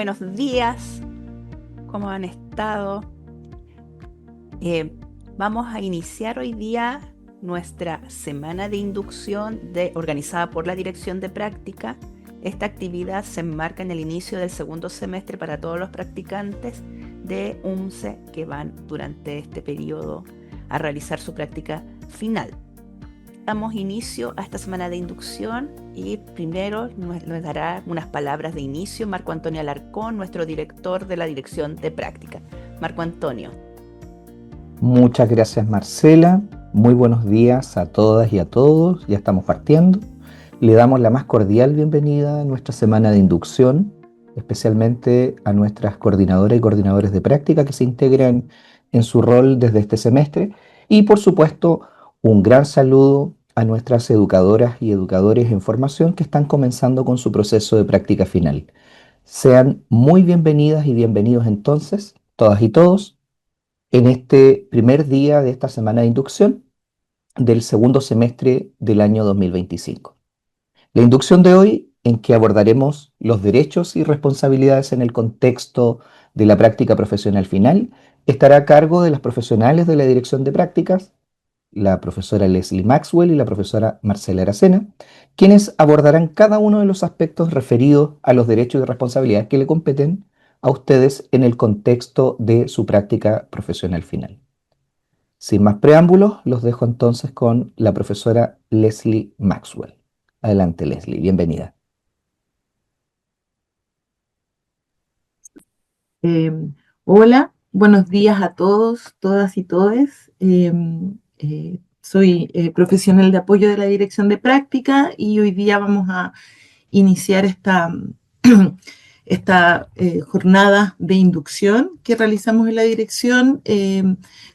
Buenos días, ¿cómo han estado? Eh, Vamos a iniciar hoy día nuestra semana de inducción organizada por la Dirección de Práctica. Esta actividad se enmarca en el inicio del segundo semestre para todos los practicantes de UMCE que van durante este periodo a realizar su práctica final. Damos inicio a esta semana de inducción y primero nos dará unas palabras de inicio Marco Antonio Alarcón, nuestro director de la Dirección de Práctica. Marco Antonio. Muchas gracias, Marcela. Muy buenos días a todas y a todos. Ya estamos partiendo. Le damos la más cordial bienvenida a nuestra semana de inducción, especialmente a nuestras coordinadoras y coordinadores de práctica que se integran en su rol desde este semestre. Y por supuesto, un gran saludo a nuestras educadoras y educadores en formación que están comenzando con su proceso de práctica final. Sean muy bienvenidas y bienvenidos entonces, todas y todos, en este primer día de esta semana de inducción del segundo semestre del año 2025. La inducción de hoy, en que abordaremos los derechos y responsabilidades en el contexto de la práctica profesional final, estará a cargo de las profesionales de la Dirección de Prácticas, la profesora Leslie Maxwell y la profesora Marcela Aracena, quienes abordarán cada uno de los aspectos referidos a los derechos y responsabilidades que le competen a ustedes en el contexto de su práctica profesional final. Sin más preámbulos, los dejo entonces con la profesora Leslie Maxwell. Adelante, Leslie, bienvenida. Eh, Hola, buenos días a todos, todas y todes. Soy profesional de apoyo de la Dirección de Práctica y hoy día vamos a iniciar esta jornada de inducción que realizamos en la dirección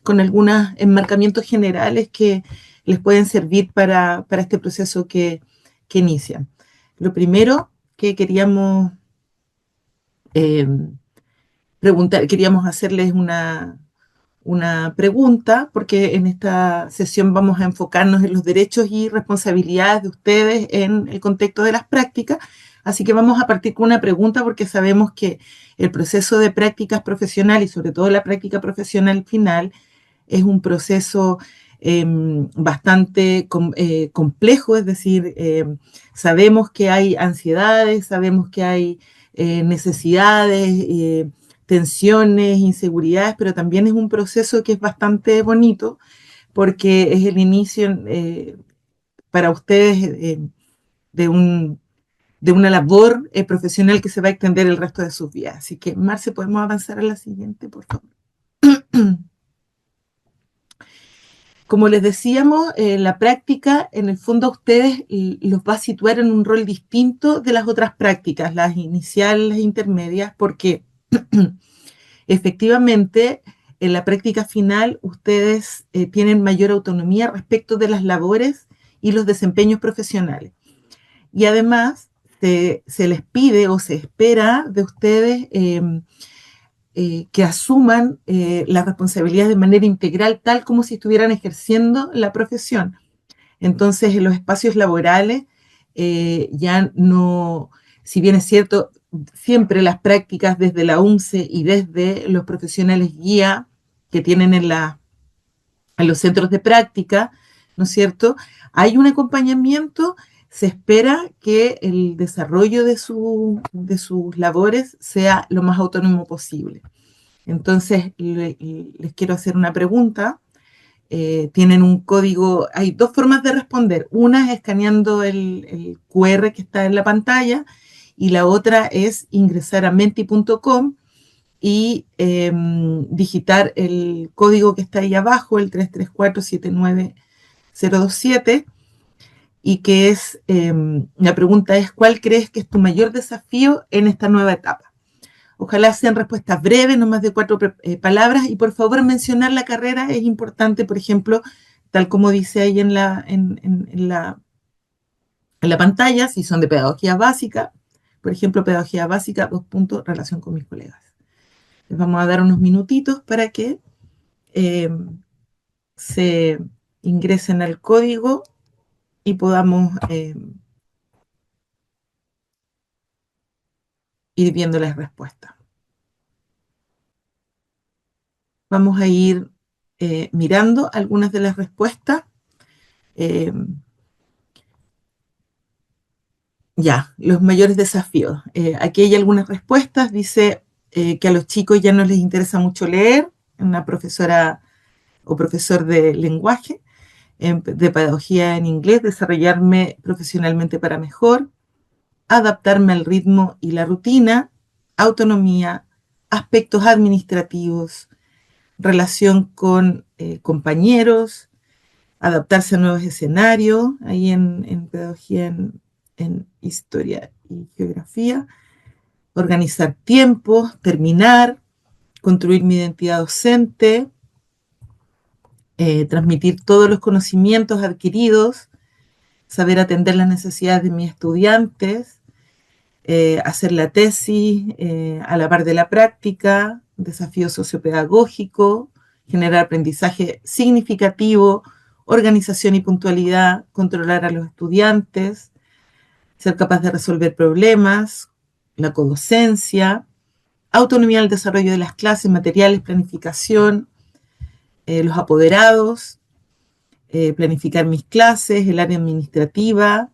con algunos enmarcamientos generales que les pueden servir para este proceso que inicia. Lo primero que eh, queríamos hacerles una pregunta, porque en esta sesión vamos a enfocarnos en los derechos y responsabilidades de ustedes en el contexto de las prácticas. Así que vamos a partir con una pregunta porque sabemos que el proceso de prácticas profesional y sobre todo la práctica profesional final es un proceso bastante complejo, es decir, sabemos que hay ansiedades, sabemos que hay necesidades, tensiones, inseguridades, pero también es un proceso que es bastante bonito porque es el inicio para ustedes de, un, de una labor profesional que se va a extender el resto de sus vidas. Así que, Marce, ¿podemos avanzar a la siguiente, por favor? Como les decíamos, la práctica en el fondo a ustedes los va a situar en un rol distinto de las otras prácticas, las iniciales, las intermedias, porque efectivamente en la práctica final ustedes tienen mayor autonomía respecto de las labores y los desempeños profesionales. Y además se les pide o se espera de ustedes que asuman la responsabilidad de manera integral, tal como si estuvieran ejerciendo la profesión. Entonces, en los espacios laborales ya no, si bien es cierto, siempre las prácticas desde la UMCE y desde los profesionales guía que tienen en los centros de práctica, ¿no es cierto? Hay un acompañamiento, se espera que el desarrollo de sus labores sea lo más autónomo posible. Entonces, les quiero hacer una pregunta. Tienen un código, hay dos formas de responder. Una es escaneando el QR que está en la pantalla y la otra es ingresar a menti.com y digitar el código que está ahí abajo, el 334-79027, y que es, la pregunta es, ¿cuál crees que es tu mayor desafío en esta nueva etapa? Ojalá sean respuestas breves, no más de 4 palabras, y por favor mencionar la carrera es importante, por ejemplo, tal como dice ahí en la pantalla, si son de pedagogía básica, por ejemplo, pedagogía básica, 2 puntos, relación con mis colegas. Les vamos a dar unos minutitos para que eh, se ingresen al código y podamos ir viendo las respuestas. Vamos a ir mirando algunas de las respuestas. Ya, los mayores desafíos. Aquí hay algunas respuestas. Dice que a los chicos ya no les interesa mucho leer, una profesora o profesor de lenguaje, de pedagogía en inglés, desarrollarme profesionalmente para mejor, adaptarme al ritmo y la rutina, autonomía, aspectos administrativos, relación con compañeros, adaptarse a nuevos escenarios, ahí en pedagogía, en historia y geografía, organizar tiempos, terminar, construir mi identidad docente, transmitir todos los conocimientos adquiridos, saber atender las necesidades de mis estudiantes, hacer la tesis a la par de la práctica, desafío sociopedagógico, generar aprendizaje significativo, organización y puntualidad, controlar a los estudiantes, ser capaz de resolver problemas, la codocencia, autonomía al desarrollo de las clases, materiales, planificación, los apoderados, planificar mis clases, el área administrativa,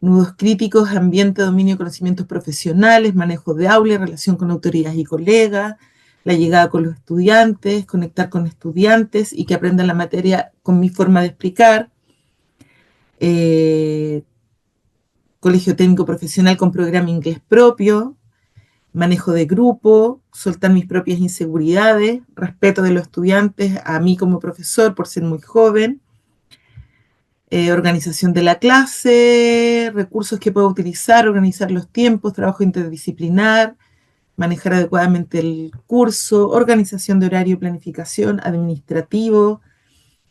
nudos críticos, ambiente, dominio, conocimientos profesionales, manejo de aula, relación con autoridades y colegas, la llegada con los estudiantes, conectar con estudiantes y que aprendan la materia con mi forma de explicar, colegio técnico profesional con programa inglés propio, manejo de grupo, soltar mis propias inseguridades, respeto de los estudiantes a mí como profesor por ser muy joven, organización de la clase, recursos que puedo utilizar, organizar los tiempos, trabajo interdisciplinar, manejar adecuadamente el curso, organización de horario y planificación, administrativo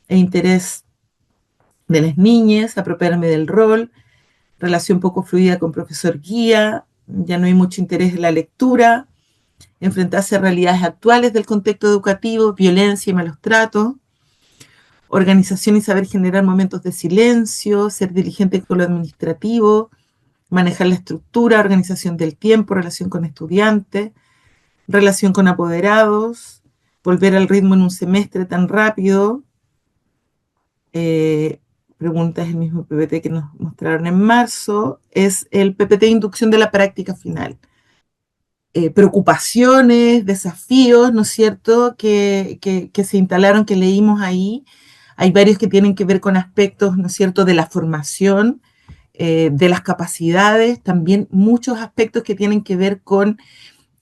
e interés de las niñas, apropiarme del rol, relación poco fluida con profesor guía, ya no hay mucho interés en la lectura, enfrentarse a realidades actuales del contexto educativo, violencia y malos tratos, organización y saber generar momentos de silencio, ser diligente con lo administrativo, manejar la estructura, organización del tiempo, relación con estudiantes, relación con apoderados, volver al ritmo en un semestre tan rápido, pregunta es el mismo PPT que nos mostraron en marzo, es el PPT de inducción de la práctica final. Preocupaciones, desafíos, ¿no es cierto?, que se instalaron, que leímos ahí. Hay varios que tienen que ver con aspectos, ¿no es cierto?, de la formación, de las capacidades, también muchos aspectos que tienen que ver con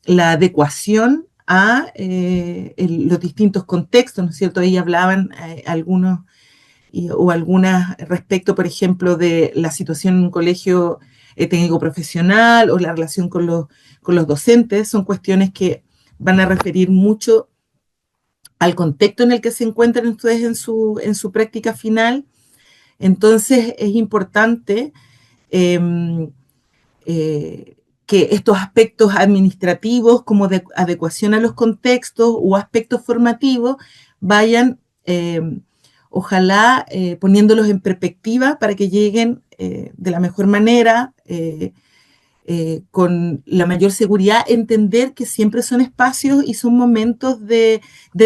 la adecuación a los distintos contextos, ¿no es cierto? Ahí hablaban algunos o algunas respecto, por ejemplo, de la situación en un colegio técnico profesional o la relación con los docentes. Son cuestiones que van a referir mucho al contexto en el que se encuentran ustedes en su práctica final. Entonces es importante que estos aspectos administrativos como de adecuación a los contextos o aspectos formativos vayan ojalá poniéndolos en perspectiva para que lleguen de la mejor manera, con la mayor seguridad, entender que siempre son espacios y son momentos de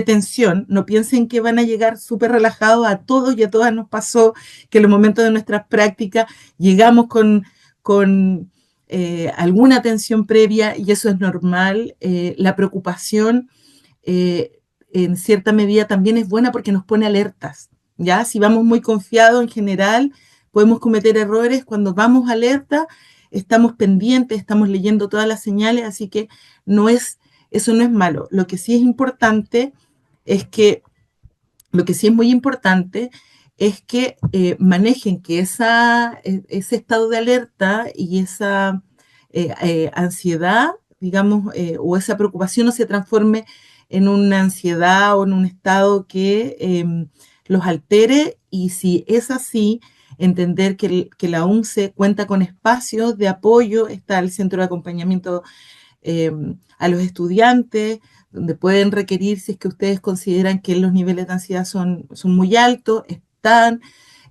tensión. No piensen que van a llegar súper relajados. A todos y a todas nos pasó que en los momentos de nuestras prácticas llegamos con alguna tensión previa y eso es normal. La preocupación en cierta medida también es buena porque nos pone alertas, ¿ya? Si vamos muy confiados en general, podemos cometer errores. Cuando vamos alerta, estamos pendientes, estamos leyendo todas las señales, así que eso no es malo. Lo que sí es importante es que, lo que sí es muy importante es que manejen que ese estado de alerta y esa ansiedad, digamos, o esa preocupación no se transforme en una ansiedad o en un estado que los altere, y si es así, entender que la UNCE cuenta con espacios de apoyo, está el centro de acompañamiento a los estudiantes, donde pueden requerir, si es que ustedes consideran que los niveles de ansiedad son muy altos, están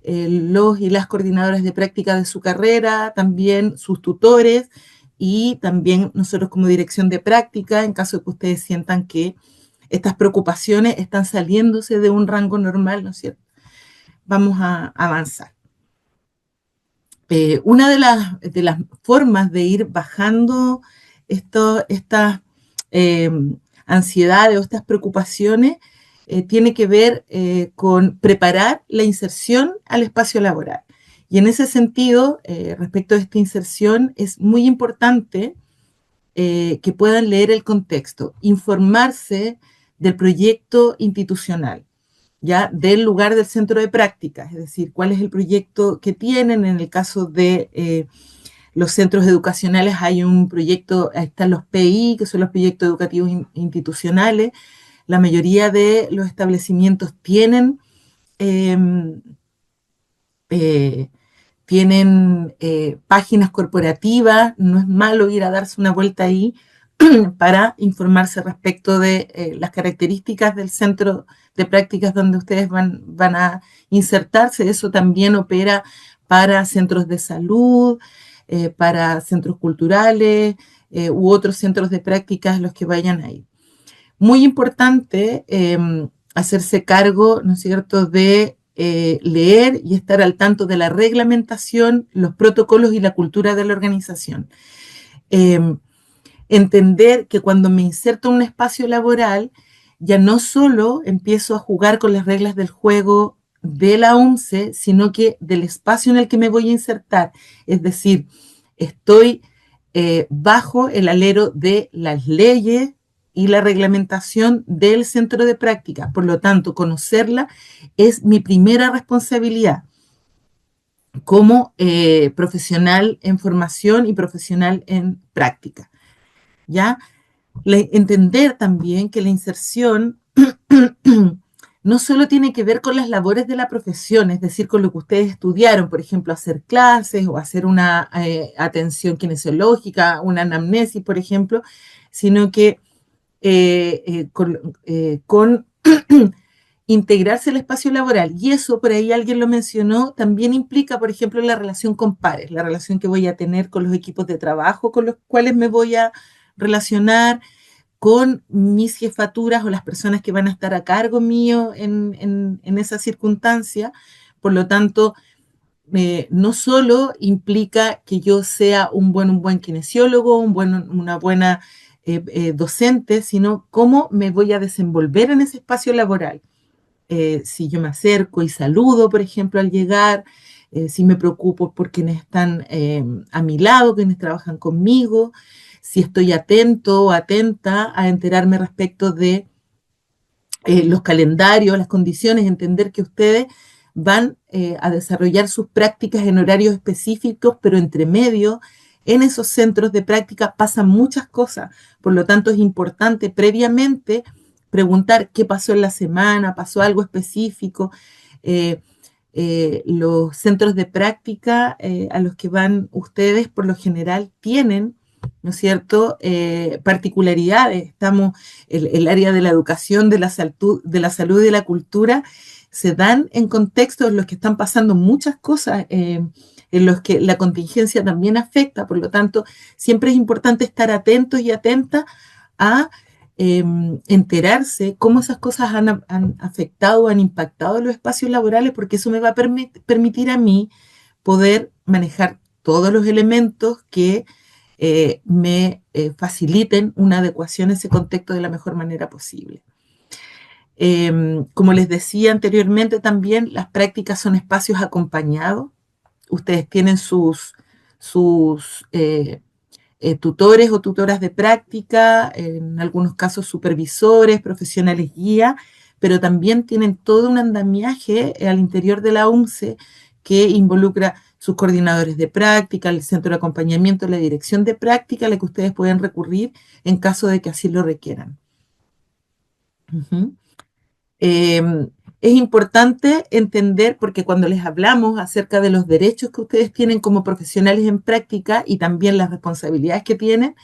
los y las coordinadoras de práctica de su carrera, también sus tutores, y también nosotros como dirección de práctica, en caso de que ustedes sientan que estas preocupaciones están saliéndose de un rango normal, ¿no es cierto? Vamos a avanzar. Una de las formas de ir bajando estas ansiedades o estas preocupaciones tiene que ver con preparar la inserción al espacio laboral. Y en ese sentido, respecto a esta inserción, es muy importante que puedan leer el contexto, informarse del proyecto institucional, ya del lugar del centro de práctica, es decir, cuál es el proyecto que tienen. En el caso de los centros educacionales hay un proyecto, ahí están los PI, que son los proyectos educativos institucionales. La mayoría de los establecimientos tienen páginas corporativas, no es malo ir a darse una vuelta ahí para informarse respecto de las características del centro de prácticas donde ustedes van a insertarse. Eso también opera para centros de salud, para centros culturales u otros centros de prácticas los que vayan ahí. Muy importante hacerse cargo, ¿no es cierto?, de leer y estar al tanto de la reglamentación, los protocolos y la cultura de la organización. Entender que cuando me inserto en un espacio laboral, ya no solo empiezo a jugar con las reglas del juego de la OMCE, sino que del espacio en el que me voy a insertar. Es decir, estoy bajo el alero de las leyes y la reglamentación del centro de práctica. Por lo tanto, conocerla es mi primera responsabilidad como profesional en formación y profesional en práctica. ¿Ya? Entender también que la inserción no solo tiene que ver con las labores de la profesión, es decir, con lo que ustedes estudiaron, por ejemplo, hacer clases o hacer una atención kinesiológica, una anamnesis, por ejemplo, sino que con integrarse al espacio laboral. Y eso, por ahí alguien lo mencionó, también implica, por ejemplo, la relación con pares, la relación que voy a tener con los equipos de trabajo con los cuales me voy a relacionar, con mis jefaturas o las personas que van a estar a cargo mío en esa circunstancia. Por lo tanto, no solo implica que yo sea un buen kinesiólogo, una buena docente, sino cómo me voy a desenvolver en ese espacio laboral. Si yo me acerco y saludo, por ejemplo, al llegar, si me preocupo por quienes están a mi lado, quienes trabajan conmigo, si estoy atento o atenta a enterarme respecto de los calendarios, las condiciones, entender que ustedes van a desarrollar sus prácticas en horarios específicos, pero entre medio, en esos centros de práctica pasan muchas cosas. Por lo tanto, es importante previamente preguntar qué pasó en la semana, pasó algo específico. Los centros de práctica a los que van ustedes, por lo general, tienen, ¿no es cierto?, particularidades. El área de la educación, de la salud y de la cultura, se dan en contextos en los que están pasando muchas cosas, en los que la contingencia también afecta. Por lo tanto, siempre es importante estar atentos y atentas a enterarse cómo esas cosas han afectado, han impactado los espacios laborales, porque eso me va a permitir a mí poder manejar todos los elementos que me faciliten una adecuación a ese contexto de la mejor manera posible. Como les decía anteriormente también, las prácticas son espacios acompañados. Ustedes tienen sus tutores o tutoras de práctica, en algunos casos supervisores, profesionales guía, pero también tienen todo un andamiaje al interior de la OMCE que involucra sus coordinadores de práctica, el centro de acompañamiento, la dirección de práctica a la que ustedes pueden recurrir en caso de que así lo requieran. Es importante entender, porque cuando les hablamos acerca de los derechos que ustedes tienen como profesionales en práctica y también las responsabilidades que tienen,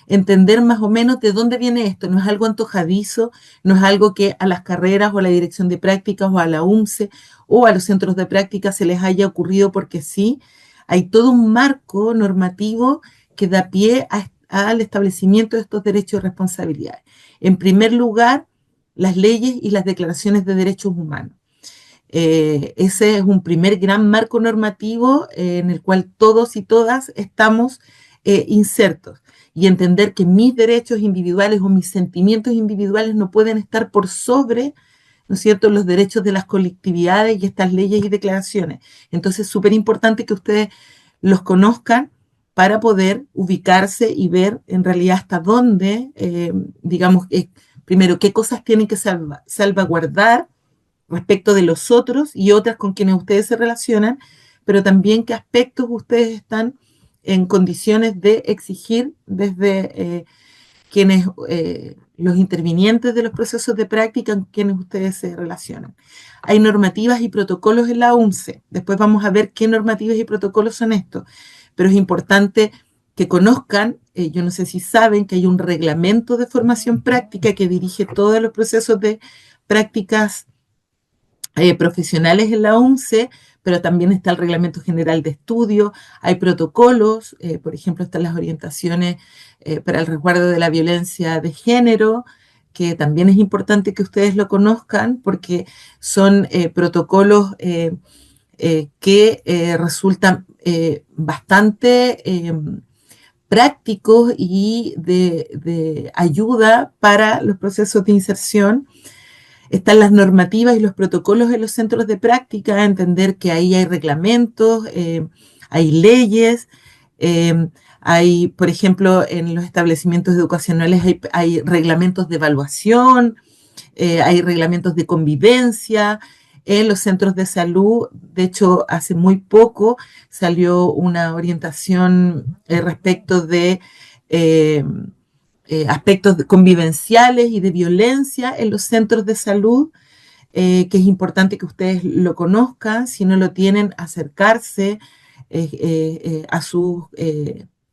entender más o menos de dónde viene esto. No es algo antojadizo, no es algo que a las carreras o a la dirección de prácticas o a la UMCE o a los centros de práctica se les haya ocurrido porque sí. Hay todo un marco normativo que da pie al establecimiento de estos derechos y responsabilidades. En primer lugar, las leyes y las declaraciones de derechos humanos. Ese es un primer gran marco normativo en el cual todos y todas estamos insertos. Y entender que mis derechos individuales o mis sentimientos individuales no pueden estar por sobre, ¿no es cierto?, los derechos de las colectividades y estas leyes y declaraciones. Entonces es súper importante que ustedes los conozcan para poder ubicarse y ver en realidad hasta dónde, digamos, primero, qué cosas tienen que salvaguardar respecto de los otros y otras con quienes ustedes se relacionan, pero también qué aspectos ustedes están en condiciones de exigir desde quienes, los intervinientes de los procesos de práctica con quienes ustedes se relacionan. Hay normativas y protocolos en la UNCE. Después vamos a ver qué normativas y protocolos son estos, pero es importante que conozcan, yo no sé si saben que hay un reglamento de formación práctica que dirige todos los procesos de prácticas profesionales en la UNCE, pero también está el Reglamento General de Estudio, hay protocolos, por ejemplo, están las orientaciones para el resguardo de la violencia de género, que también es importante que ustedes lo conozcan porque son protocolos que resultan bastante prácticos y de ayuda para los procesos de inserción. Están las normativas y los protocolos en los centros de práctica, entender que ahí hay reglamentos, hay leyes, hay, por ejemplo, en los establecimientos educacionales hay reglamentos de evaluación, hay reglamentos de convivencia. En los centros de salud, de hecho, hace muy poco salió una orientación respecto de aspectos convivenciales y de violencia en los centros de salud, que es importante que ustedes lo conozcan. Si no lo tienen, acercarse a sus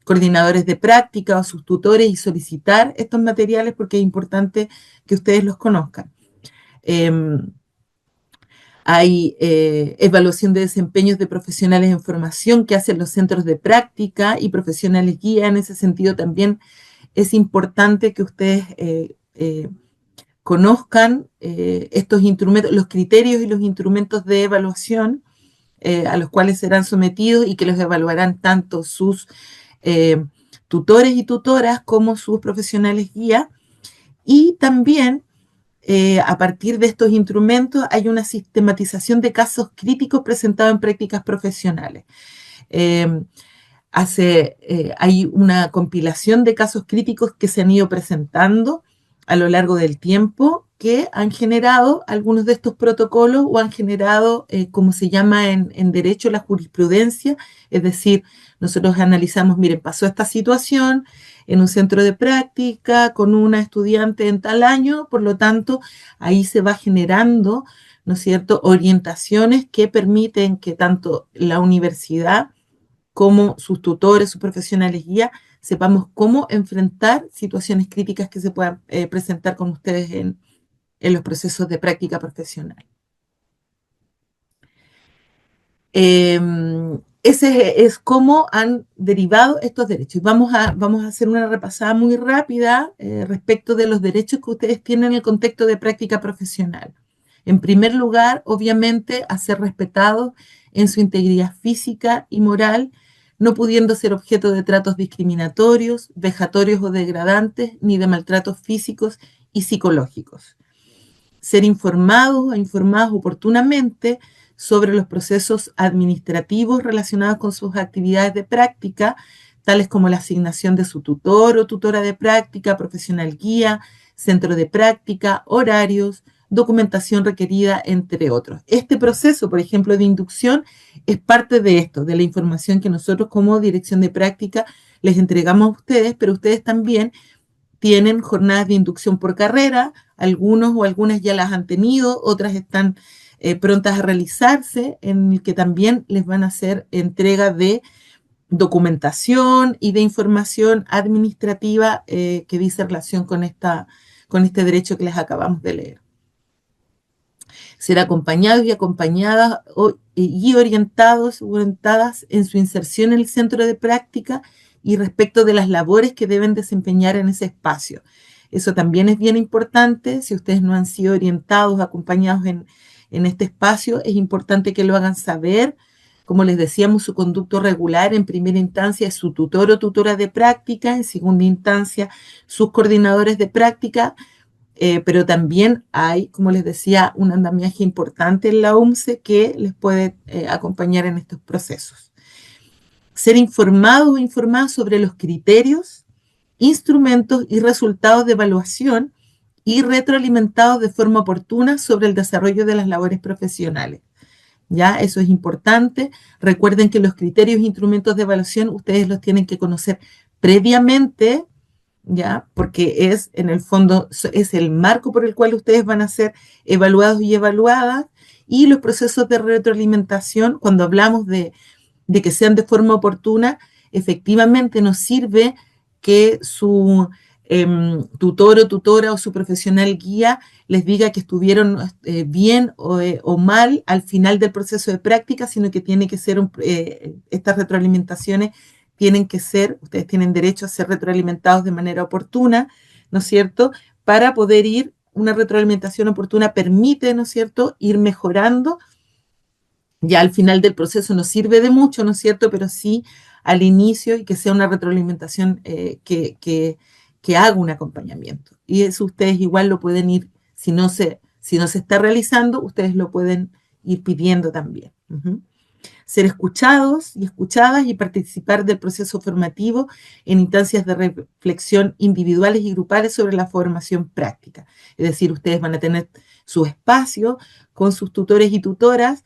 coordinadores de práctica o a sus tutores y solicitar estos materiales porque es importante que ustedes los conozcan. Hay evaluación de desempeños de profesionales en formación que hacen los centros de práctica y profesionales guía. En ese sentido también es importante que ustedes conozcan estos instrumentos, los criterios y los instrumentos de evaluación a los cuales serán sometidos y que los evaluarán tanto sus tutores y tutoras como sus profesionales guía. Y también a partir de estos instrumentos hay una sistematización de casos críticos presentados en prácticas profesionales. Hay una compilación de casos críticos que se han ido presentando a lo largo del tiempo que han generado algunos de estos protocolos o han generado, como se llama en derecho, la jurisprudencia. Es decir, nosotros analizamos, miren, pasó esta situación en un centro de práctica con una estudiante en tal año, por lo tanto, ahí se va generando, ¿no es cierto?, orientaciones que permiten que tanto la universidad como sus tutores, sus profesionales guía, sepamos cómo enfrentar situaciones críticas que se puedan presentar con ustedes en los procesos de práctica profesional. Ese es cómo han derivado estos derechos. Vamos a hacer una repasada muy rápida respecto de los derechos que ustedes tienen en el contexto de práctica profesional. En primer lugar, obviamente, a ser respetados en su integridad física y moral, no pudiendo ser objeto de tratos discriminatorios, vejatorios o degradantes, ni de maltratos físicos y psicológicos. Ser informados o informadas oportunamente sobre los procesos administrativos relacionados con sus actividades de práctica, tales como la asignación de su tutor o tutora de práctica, profesional guía, centro de práctica, horarios, documentación requerida, entre otros. Este proceso, por ejemplo, de inducción es parte de esto, de la información que nosotros como dirección de práctica les entregamos a ustedes, pero ustedes también tienen jornadas de inducción por carrera, algunos o algunas ya las han tenido, otras están prontas a realizarse, en el que también les van a hacer entrega de documentación y de información administrativa que dice relación con este derecho que les acabamos de leer. Ser acompañados y acompañadas y orientadas en su inserción en el centro de práctica y respecto de las labores que deben desempeñar en ese espacio. Eso también es bien importante. Si ustedes no han sido orientados, acompañados en este espacio, es importante que lo hagan saber. Como les decíamos, su conducto regular en primera instancia es su tutor o tutora de práctica, en segunda instancia sus coordinadores de práctica, pero también hay, como les decía, un andamiaje importante en la UMCE que les puede acompañar en estos procesos. Ser informados o informadas sobre los criterios, instrumentos y resultados de evaluación y retroalimentados de forma oportuna sobre el desarrollo de las labores profesionales. ¿Ya? Eso es importante. Recuerden que los criterios e instrumentos de evaluación ustedes los tienen que conocer previamente, ¿ya? Porque es, en el fondo, es el marco por el cual ustedes van a ser evaluados y evaluadas, y los procesos de retroalimentación, cuando hablamos de que sean de forma oportuna, efectivamente nos sirve que su tutor o tutora o su profesional guía les diga que estuvieron bien o mal al final del proceso de práctica, sino que tiene que ser estas retroalimentaciones tienen que ser, ustedes tienen derecho a ser retroalimentados de manera oportuna, ¿no es cierto? Para poder una retroalimentación oportuna permite, ¿no es cierto?, ir mejorando. Ya al final del proceso no sirve de mucho, ¿no es cierto?, pero sí al inicio, y que sea una retroalimentación que haga un acompañamiento. Y eso ustedes igual lo pueden ir, si no se está realizando, ustedes lo pueden ir pidiendo también. Ser escuchados y escuchadas y participar del proceso formativo en instancias de reflexión individuales y grupales sobre la formación práctica. Es decir, ustedes van a tener su espacio con sus tutores y tutoras,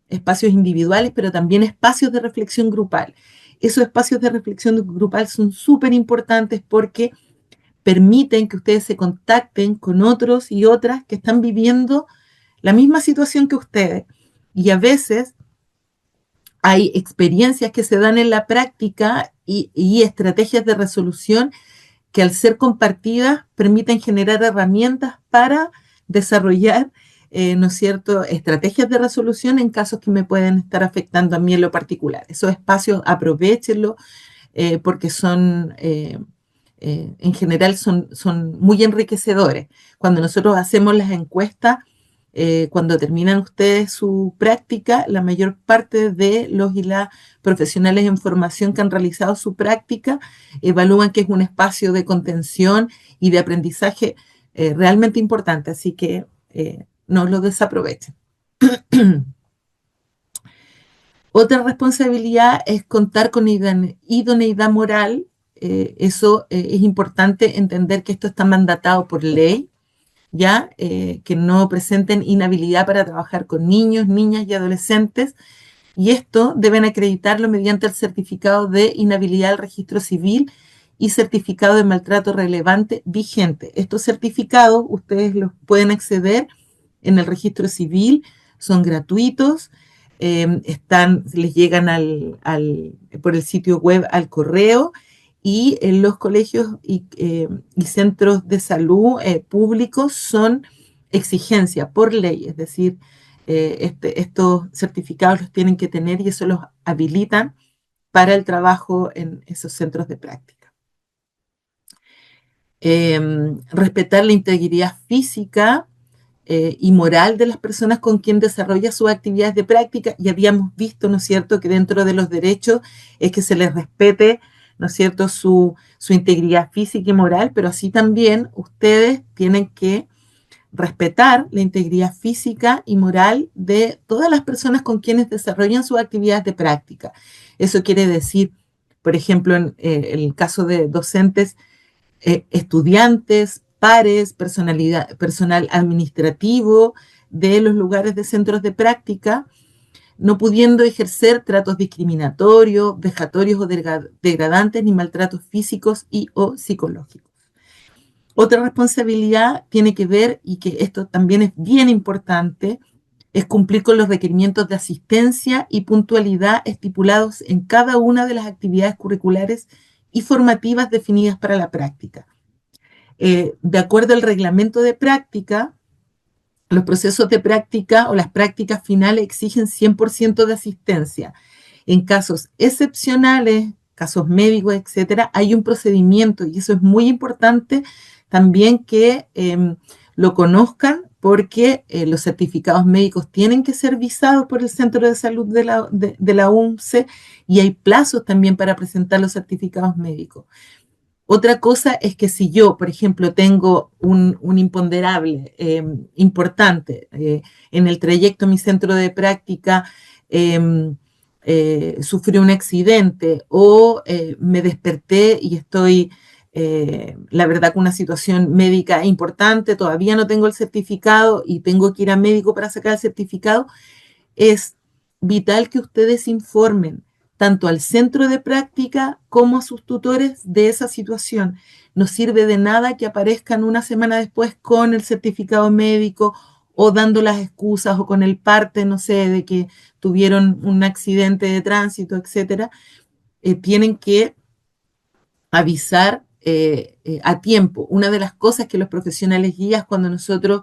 espacios individuales, pero también espacios de reflexión grupal. Esos espacios de reflexión grupal son súper importantes porque permiten que ustedes se contacten con otros y otras que están viviendo la misma situación que ustedes. Y a veces hay experiencias que se dan en la práctica y estrategias de resolución que, al ser compartidas, permiten generar herramientas para desarrollar, ¿no es cierto?, estrategias de resolución en casos que me pueden estar afectando a mí en lo particular. Esos espacios aprovéchenlo porque en general son muy enriquecedores. Cuando nosotros hacemos las encuestas, cuando terminan ustedes su práctica, la mayor parte de los y las profesionales en formación que han realizado su práctica evalúan que es un espacio de contención y de aprendizaje realmente importante, así que no lo desaprovechen. Otra responsabilidad es contar con idoneidad moral. Eso es importante entender que esto está mandatado por ley, ¿ya? Que no presenten inhabilidad para trabajar con niños, niñas y adolescentes, y esto deben acreditarlo mediante el certificado de inhabilidad al registro civil y certificado de maltrato relevante vigente. Estos certificados ustedes los pueden acceder en el registro civil, son gratuitos, les llegan por el sitio web al correo, y en los colegios y centros de salud públicos son exigencia por ley, es decir, estos certificados los tienen que tener y eso los habilitan para el trabajo en esos centros de práctica. Respetar la integridad física y moral de las personas con quien desarrolla sus actividades de práctica. Y habíamos visto, ¿no es cierto?, que dentro de los derechos es que se les respete, ¿no es cierto?, su integridad física y moral, pero así también ustedes tienen que respetar la integridad física y moral de todas las personas con quienes desarrollan sus actividades de práctica. Eso quiere decir, por ejemplo, en el caso de docentes, estudiantes, pares, personal administrativo de los lugares de centros de práctica, no pudiendo ejercer tratos discriminatorios, vejatorios o degradantes, ni maltratos físicos y o psicológicos. Otra responsabilidad tiene que ver, y que esto también es bien importante, es cumplir con los requerimientos de asistencia y puntualidad estipulados en cada una de las actividades curriculares y formativas definidas para la práctica. De acuerdo al reglamento de práctica, los procesos de práctica o las prácticas finales exigen 100% de asistencia. En casos excepcionales, casos médicos, etcétera, hay un procedimiento y eso es muy importante también que lo conozcan porque los certificados médicos tienen que ser visados por el Centro de Salud de la UNCE y hay plazos también para presentar los certificados médicos. Otra cosa es que si yo, por ejemplo, tengo un imponderable importante en el trayecto a mi centro de práctica, sufrí un accidente o me desperté y estoy, la verdad, con una situación médica importante, todavía no tengo el certificado y tengo que ir a médico para sacar el certificado, es vital que ustedes informen tanto al centro de práctica como a sus tutores de esa situación. No sirve de nada que aparezcan una semana después con el certificado médico o dando las excusas o con el parte, no sé, de que tuvieron un accidente de tránsito, etcétera. Tienen que avisar a tiempo. Una de las cosas que los profesionales guías, cuando nosotros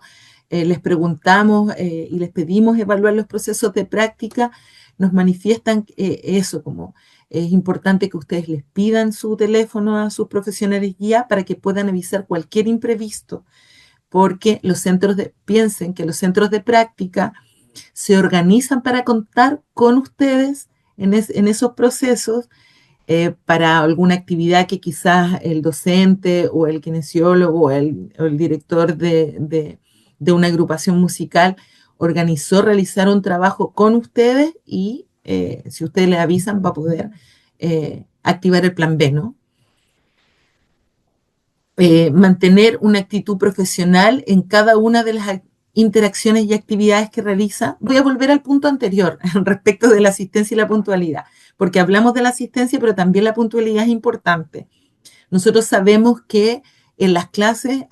les preguntamos y les pedimos evaluar los procesos de práctica, nos manifiestan eso, como es importante que ustedes les pidan su teléfono a sus profesionales guías para que puedan avisar cualquier imprevisto, porque piensen que los centros de práctica se organizan para contar con ustedes en esos procesos para alguna actividad que quizás el docente o el kinesiólogo o el director de una agrupación musical organizó realizar un trabajo con ustedes y si ustedes le avisan va a poder activar el plan B, ¿no? Mantener una actitud profesional en cada una de las interacciones y actividades que realiza. Voy a volver al punto anterior respecto de la asistencia y la puntualidad, porque hablamos de la asistencia, pero también la puntualidad es importante. Nosotros sabemos que en las clases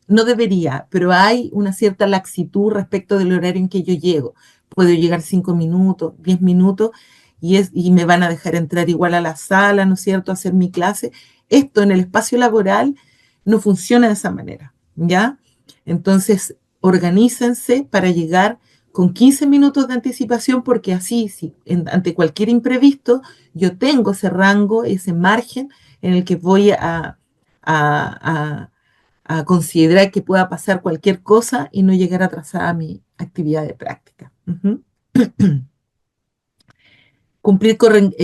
no debería, pero hay una cierta laxitud respecto del horario en que yo llego. Puedo llegar 5 minutos, 10 minutos y me van a dejar entrar igual a la sala, ¿no es cierto?, a hacer mi clase. Esto en el espacio laboral no funciona de esa manera, ¿ya? Entonces, organícense para llegar con 15 minutos de anticipación porque así, ante cualquier imprevisto, yo tengo ese rango, ese margen en el que voy a considerar que pueda pasar cualquier cosa y no llegar atrasada a mi actividad de práctica. Cumplir con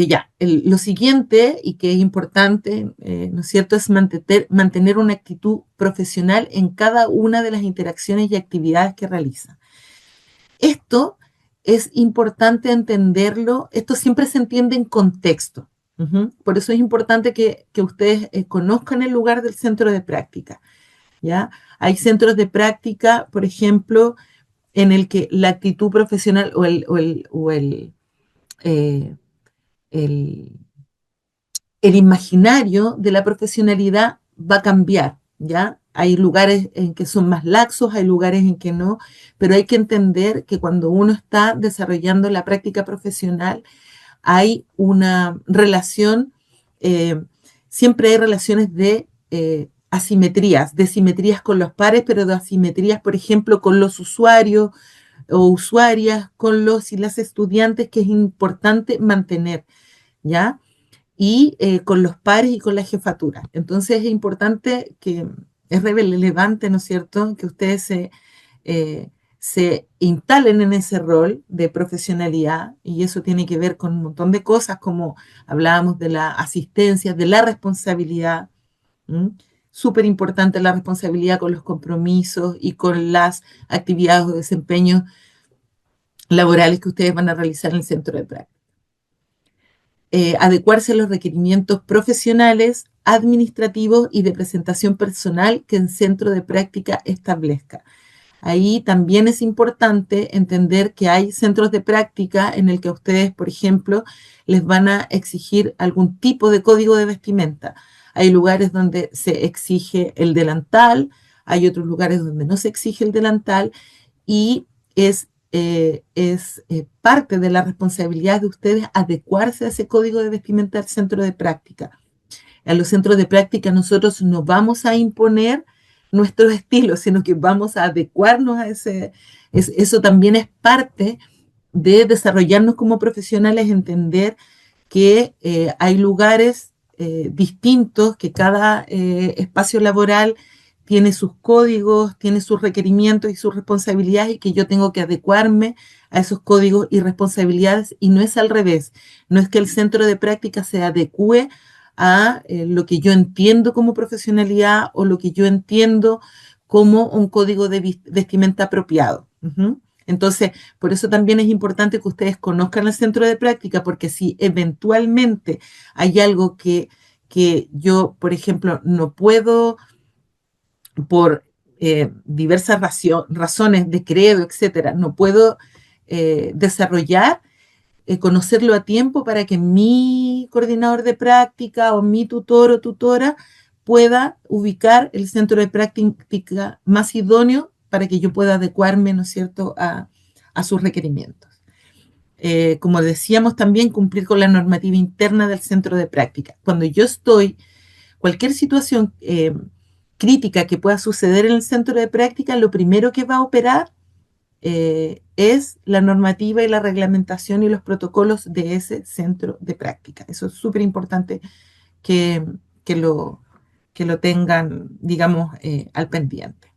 lo siguiente, y que es importante, ¿no es cierto?, es mantener una actitud profesional en cada una de las interacciones y actividades que realiza. Esto es importante entenderlo, esto siempre se entiende en contexto. Por eso es importante que ustedes conozcan el lugar del centro de práctica, ¿ya? Hay centros de práctica, por ejemplo, en el que la actitud profesional o el imaginario de la profesionalidad va a cambiar, ¿ya? Hay lugares en que son más laxos, hay lugares en que no, pero hay que entender que cuando uno está desarrollando la práctica profesional, hay una relación, siempre hay relaciones de asimetrías, de simetrías con los pares, pero de asimetrías, por ejemplo, con los usuarios o usuarias, con los y las estudiantes, que es importante mantener, ¿ya? Y con los pares y con la jefatura. Entonces es importante es relevante, ¿no es cierto?, que ustedes se instalen en ese rol de profesionalidad, y eso tiene que ver con un montón de cosas, como hablábamos de la asistencia, de la responsabilidad. Súper importante la responsabilidad con los compromisos y con las actividades o desempeños laborales que ustedes van a realizar en el centro de práctica. Adecuarse a los requerimientos profesionales, administrativos y de presentación personal que el centro de práctica establezca. Ahí también es importante entender que hay centros de práctica en el que a ustedes, por ejemplo, les van a exigir algún tipo de código de vestimenta. Hay lugares donde se exige el delantal, hay otros lugares donde no se exige el delantal, y es parte de la responsabilidad de ustedes adecuarse a ese código de vestimenta del centro de práctica. A los centros de práctica nosotros no vamos a imponer nuestros estilos, sino que vamos a adecuarnos a eso también es parte de desarrollarnos como profesionales, entender que hay lugares distintos, que cada espacio laboral tiene sus códigos, tiene sus requerimientos y sus responsabilidades y que yo tengo que adecuarme a esos códigos y responsabilidades y no es al revés, no es que el centro de práctica se adecue a lo que yo entiendo como profesionalidad o lo que yo entiendo como un código de vestimenta apropiado. Entonces, por eso también es importante que ustedes conozcan el centro de práctica, porque si eventualmente hay algo que yo, por ejemplo, no puedo por diversas razones de credo, etcétera, no puedo desarrollar, conocerlo a tiempo para que mi coordinador de práctica o mi tutor o tutora pueda ubicar el centro de práctica más idóneo para que yo pueda adecuarme, ¿no es cierto?, a sus requerimientos. Como decíamos también, cumplir con la normativa interna del centro de práctica. Cuando yo estoy, cualquier situación crítica que pueda suceder en el centro de práctica, lo primero que va a operar es la normativa y la reglamentación y los protocolos de ese centro de práctica. Eso es súper importante que, que, lo, que lo tengan, digamos, al pendiente.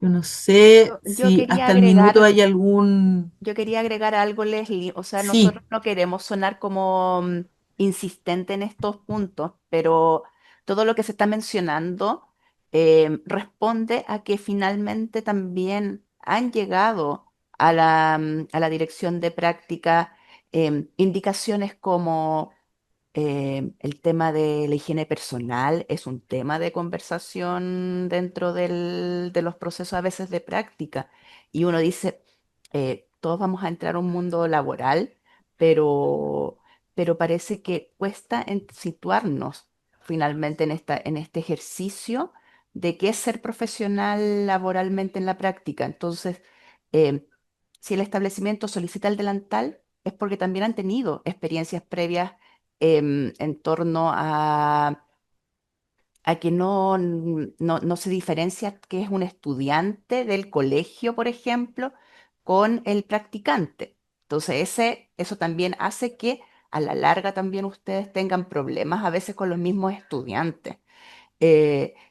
Yo no sé Yo si quería hasta el minuto agregar, hay algún... yo quería agregar algo, Leslie. O sea, Sí, nosotros no queremos sonar como insistente en estos puntos, pero todo lo que se está mencionando responde a que finalmente también han llegado a a la dirección de práctica indicaciones como el tema de la higiene personal es un tema de conversación dentro de los procesos a veces de práctica. Y uno dice, todos vamos a entrar a un mundo laboral, pero, pero parece que cuesta situarnos finalmente en en este ejercicio de qué es ser profesional laboralmente en la práctica. Entonces, eh, si el establecimiento solicita el delantal, es porque también han tenido experiencias previas en torno a que no se diferencia qué es un estudiante del colegio, por ejemplo, con el practicante. Entonces, eso también hace que a la larga también ustedes tengan problemas a veces con los mismos estudiantes.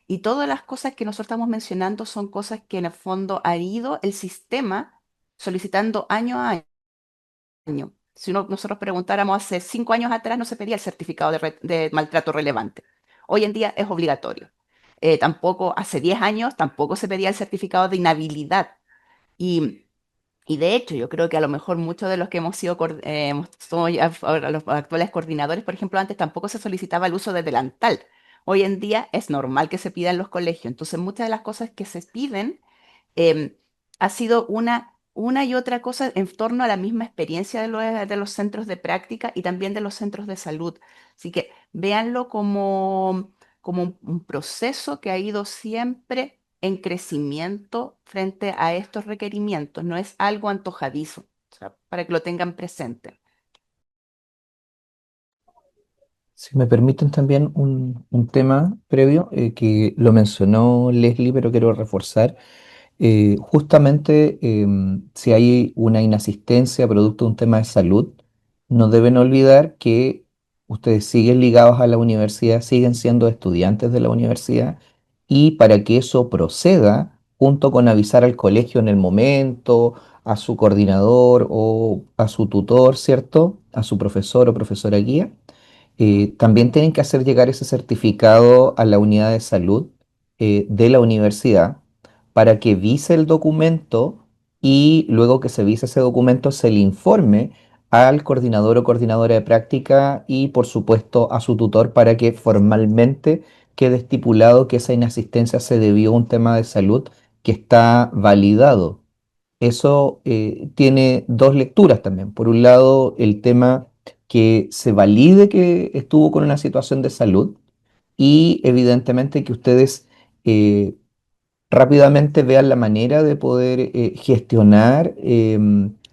Y todas las cosas que nosotros estamos mencionando son cosas que en el fondo ha ido el sistema solicitando año a año. Si nosotros preguntáramos hace 5 años atrás, no se pedía el certificado de maltrato relevante. Hoy en día es obligatorio. Tampoco, hace 10 años, tampoco se pedía el certificado de inhabilidad. Y, y de hecho, yo creo que a lo mejor muchos de los que hemos sido, somos ya ahora los actuales coordinadores, por ejemplo, antes tampoco se solicitaba el uso de delantal. Hoy en día es normal que se pida en los colegios. Entonces, muchas de las cosas que se piden em, ha sido una y otra cosa en torno a la misma experiencia de los centros de práctica y también de los centros de salud. Así que véanlo como un proceso que ha ido siempre en crecimiento frente a estos requerimientos. No es algo antojadizo, o sea, para que lo tengan presente. Si me permiten también un tema previo que lo mencionó Leslie, pero quiero reforzar. Justamente si hay una inasistencia producto de un tema de salud, no deben olvidar que ustedes siguen ligados a la universidad, siguen siendo estudiantes de la universidad y para que eso proceda, junto con avisar al colegio en el momento, a su coordinador o a su tutor, ¿cierto? A su profesor o profesora guía, también tienen que hacer llegar ese certificado a la unidad de salud de la universidad para que vise el documento y luego que se vise ese documento se le informe al coordinador o coordinadora de práctica y por supuesto a su tutor para que formalmente quede estipulado que esa inasistencia se debió a un tema de salud que está validado. Eso tiene dos lecturas también. Por un lado, el tema que se valide que estuvo con una situación de salud y evidentemente que ustedes rápidamente vean la manera de poder gestionar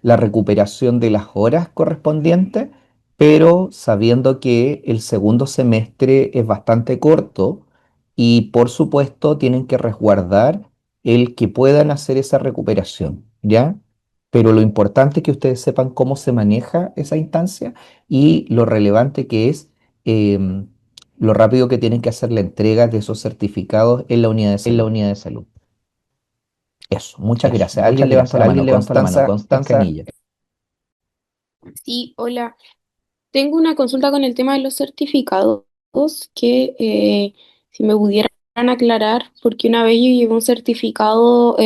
la recuperación de las horas correspondientes, pero sabiendo que el segundo semestre es bastante corto y por supuesto tienen que resguardar el que puedan hacer esa recuperación, ¿ya? pero lo importante es que ustedes sepan cómo se maneja esa instancia y lo relevante que es em, lo rápido que tienen que hacer la entrega de esos certificados en la unidad de en la salud. unidad de salud. Eso, muchas Eso, gracias. muchas Alguien levanta gracias. la Alguien mano, levanta la mano. Constanza Constanza. Escanilla. Sí, hola. Tengo una consulta con el tema de los certificados que si me pudieran aclarar, porque una vez yo llevé un certificado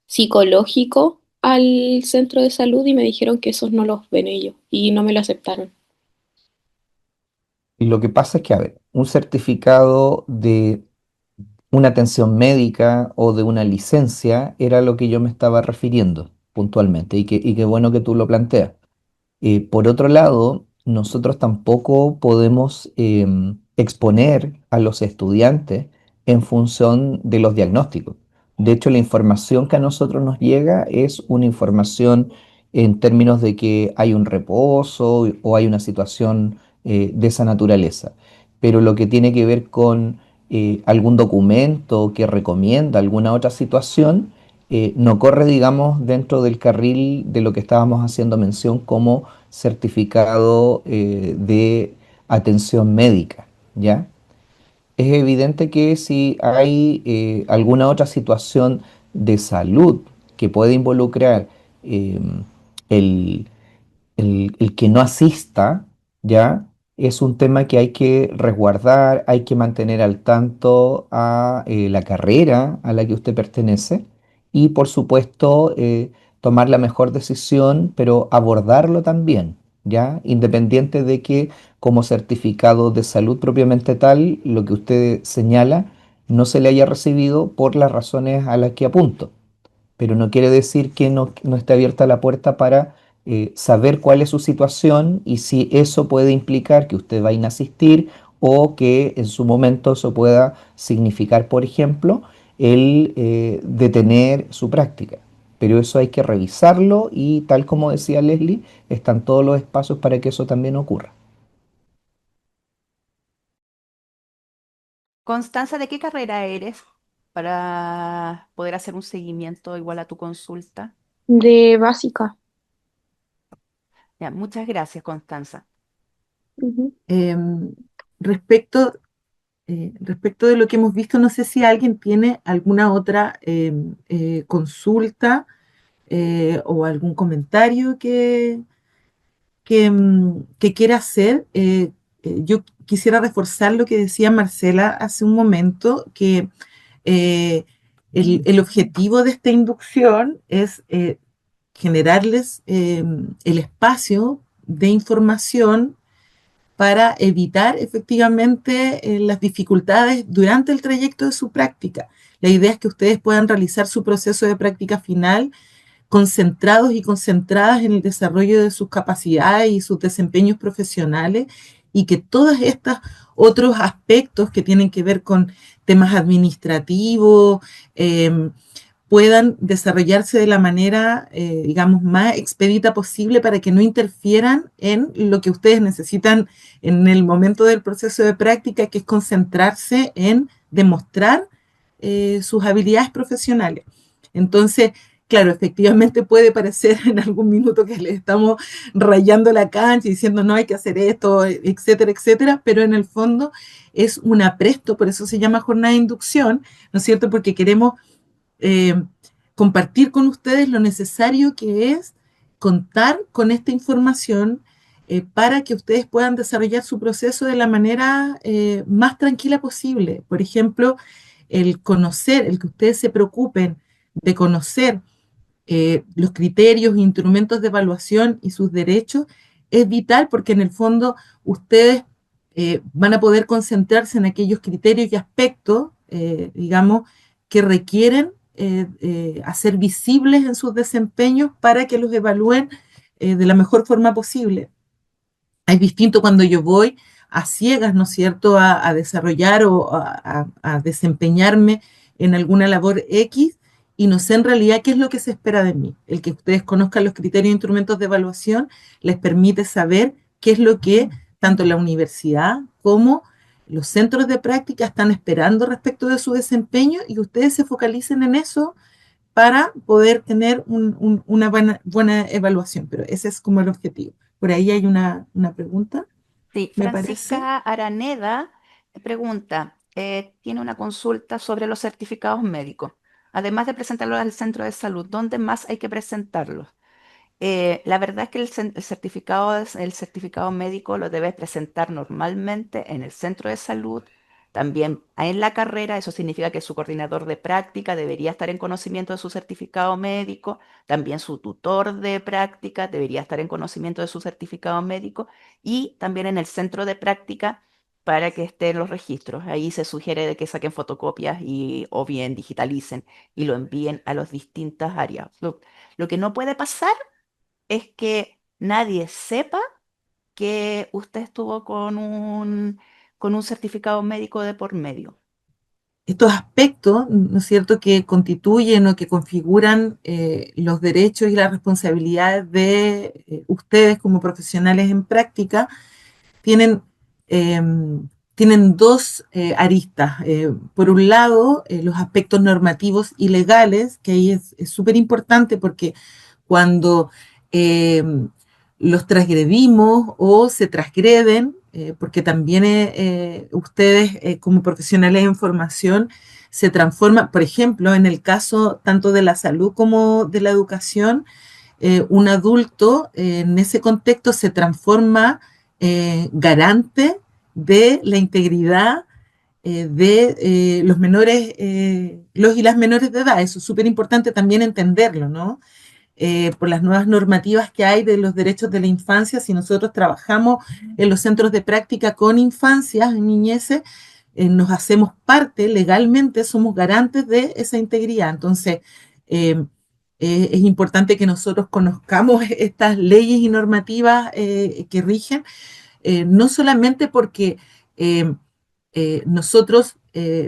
psicológico al centro de salud y me dijeron que esos no los ven ellos y no me lo aceptaron. Y lo que pasa es que, a ver, un certificado de una atención médica o de una licencia era lo que yo me estaba refiriendo puntualmente y qué bueno que tú lo planteas. Por otro lado, nosotros tampoco podemos exponer a los estudiantes en función de los diagnósticos. De hecho, la información que a nosotros nos llega es una información en términos de que hay un reposo o hay una situación de esa naturaleza. Pero lo que tiene que ver con algún documento que recomienda alguna otra situación, no corre, digamos, dentro del carril de lo que estábamos haciendo mención como certificado de atención médica, ¿ya? Es evidente que si hay alguna otra situación de salud que puede involucrar eh, el, el que no asista, ¿ya? Es un tema que hay que resguardar, hay que mantener al tanto a la carrera a la que usted pertenece y, por supuesto, tomar la mejor decisión, pero abordarlo también, ¿ya? Independiente de que como certificado de salud propiamente tal, lo que usted señala no se le haya recibido por las razones a las que apunto, pero no quiere decir que no esté abierta la puerta para saber cuál es su situación y si eso puede implicar que usted va a inasistir o que en su momento eso pueda significar, por ejemplo, el detener su práctica. Pero eso hay que revisarlo y tal como decía Leslie, están todos los espacios para que eso también ocurra. Constanza, ¿de qué carrera eres para poder hacer un seguimiento igual a tu consulta? De básica. Ya, muchas gracias, Constanza. Ujú. Respecto, respecto de lo que hemos visto, no sé si alguien tiene alguna otra consulta o algún comentario que quiera hacer. Yo quisiera reforzar lo que decía Marcela hace un momento, que eh, el objetivo de esta inducción es generarles el espacio de información para evitar efectivamente las dificultades durante el trayecto de su práctica. La idea es que ustedes puedan realizar su proceso de práctica final concentrados y concentradas en el desarrollo de sus capacidades y sus desempeños profesionales, y que todos estos otros aspectos que tienen que ver con temas administrativos puedan desarrollarse de la manera, digamos, más expedita posible para que no interfieran en lo que ustedes necesitan en el momento del proceso de práctica, que es concentrarse en demostrar sus habilidades profesionales. Entonces, claro, efectivamente puede parecer en algún minuto que le estamos rayando la cancha y diciendo no hay que hacer esto, etcétera, etcétera, pero en el fondo es un apresto, por eso se llama jornada de inducción, ¿no es cierto? Porque queremos eh, compartir con ustedes lo necesario que es contar con esta información para que ustedes puedan desarrollar su proceso de la manera más tranquila posible. Por ejemplo, el conocer, el que ustedes se preocupen de conocer los criterios, instrumentos de evaluación y sus derechos, es vital porque en el fondo ustedes van a poder concentrarse en aquellos criterios y aspectos, digamos, que requieren hacer visibles en sus desempeños para que los evalúen de la mejor forma posible. Es distinto cuando yo voy a ciegas, ¿no es cierto?, a desarrollar o a desempeñarme en alguna labor X y no sé en realidad qué es lo que se espera de mí. El que ustedes conozcan los criterios e instrumentos de evaluación les permite saber qué es lo que tanto la universidad como los centros de práctica están esperando respecto de su desempeño, y ustedes se focalicen en eso para poder tener una buena evaluación, pero ese es como el objetivo. Por ahí hay una pregunta, Sí, me parece. Francisca Araneda pregunta, tiene una consulta sobre los certificados médicos. Además de presentarlos al centro de salud, ¿dónde más hay que presentarlos? La verdad es que el certificado médico lo debes presentar normalmente en el centro de salud, también en la carrera. Eso significa que su coordinador de práctica debería estar en conocimiento de su certificado médico, también su tutor de práctica debería estar en conocimiento de su certificado médico y también en el centro de práctica para que estén los registros. Ahí se sugiere de que saquen fotocopias o bien digitalicen y lo envíen a las distintas áreas. Lo que no puede pasar es que nadie sepa que usted estuvo con un certificado médico de por medio. Estos aspectos, ¿no es cierto?, que constituyen o que configuran los derechos y las responsabilidades de ustedes como profesionales en práctica, tienen, eh, tienen dos aristas. Por un lado, los aspectos normativos y legales, que ahí es súper importante porque cuando eh, los transgredimos o se transgreden, porque también ustedes como profesionales en formación se transforman, por ejemplo, en el caso tanto de la salud como de la educación, un adulto en ese contexto se transforma garante de la integridad de los menores, los y las menores de edad. Eso es súper importante también entenderlo, ¿no? Por las nuevas normativas que hay de los derechos de la infancia, si nosotros trabajamos en los centros de práctica con infancias, niñeces, nos hacemos parte legalmente, somos garantes de esa integridad. Entonces, eh, es importante que nosotros conozcamos estas leyes y normativas que rigen, no solamente porque eh, nosotros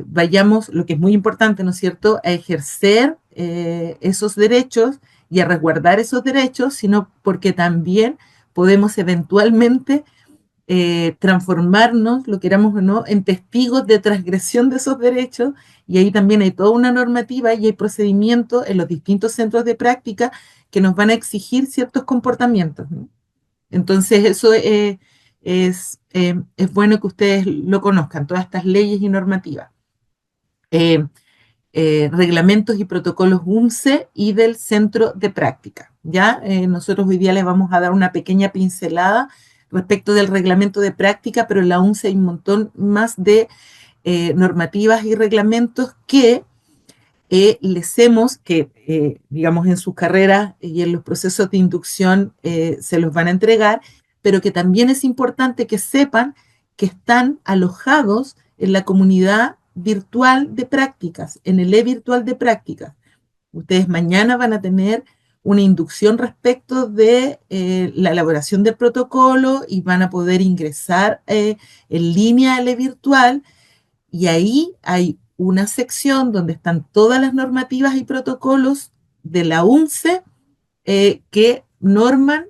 vayamos, lo que es muy importante, ¿no es cierto?, a ejercer esos derechos y a resguardar esos derechos, sino porque también podemos eventualmente transformarnos, lo queramos o no, en testigos de transgresión de esos derechos, y ahí también hay toda una normativa y hay procedimientos en los distintos centros de práctica que nos van a exigir ciertos comportamientos, ¿no? Entonces, eso es bueno que ustedes lo conozcan, todas estas leyes y normativas. Eh, Reglamentos y protocolos UMCE y del centro de práctica. ¿Ya? Nosotros hoy día les vamos a dar una pequeña pincelada respecto del reglamento de práctica, pero en la UMCE hay un montón más de normativas y reglamentos que les hemos, que digamos en sus carreras y en los procesos de inducción se los van a entregar, pero que también es importante que sepan que están alojados en la comunidad virtual de prácticas, en el e-virtual de prácticas. Ustedes mañana van a tener una inducción respecto de la elaboración del protocolo y van a poder ingresar en línea al e-virtual, y ahí hay una sección donde están todas las normativas y protocolos de la UNCE que norman,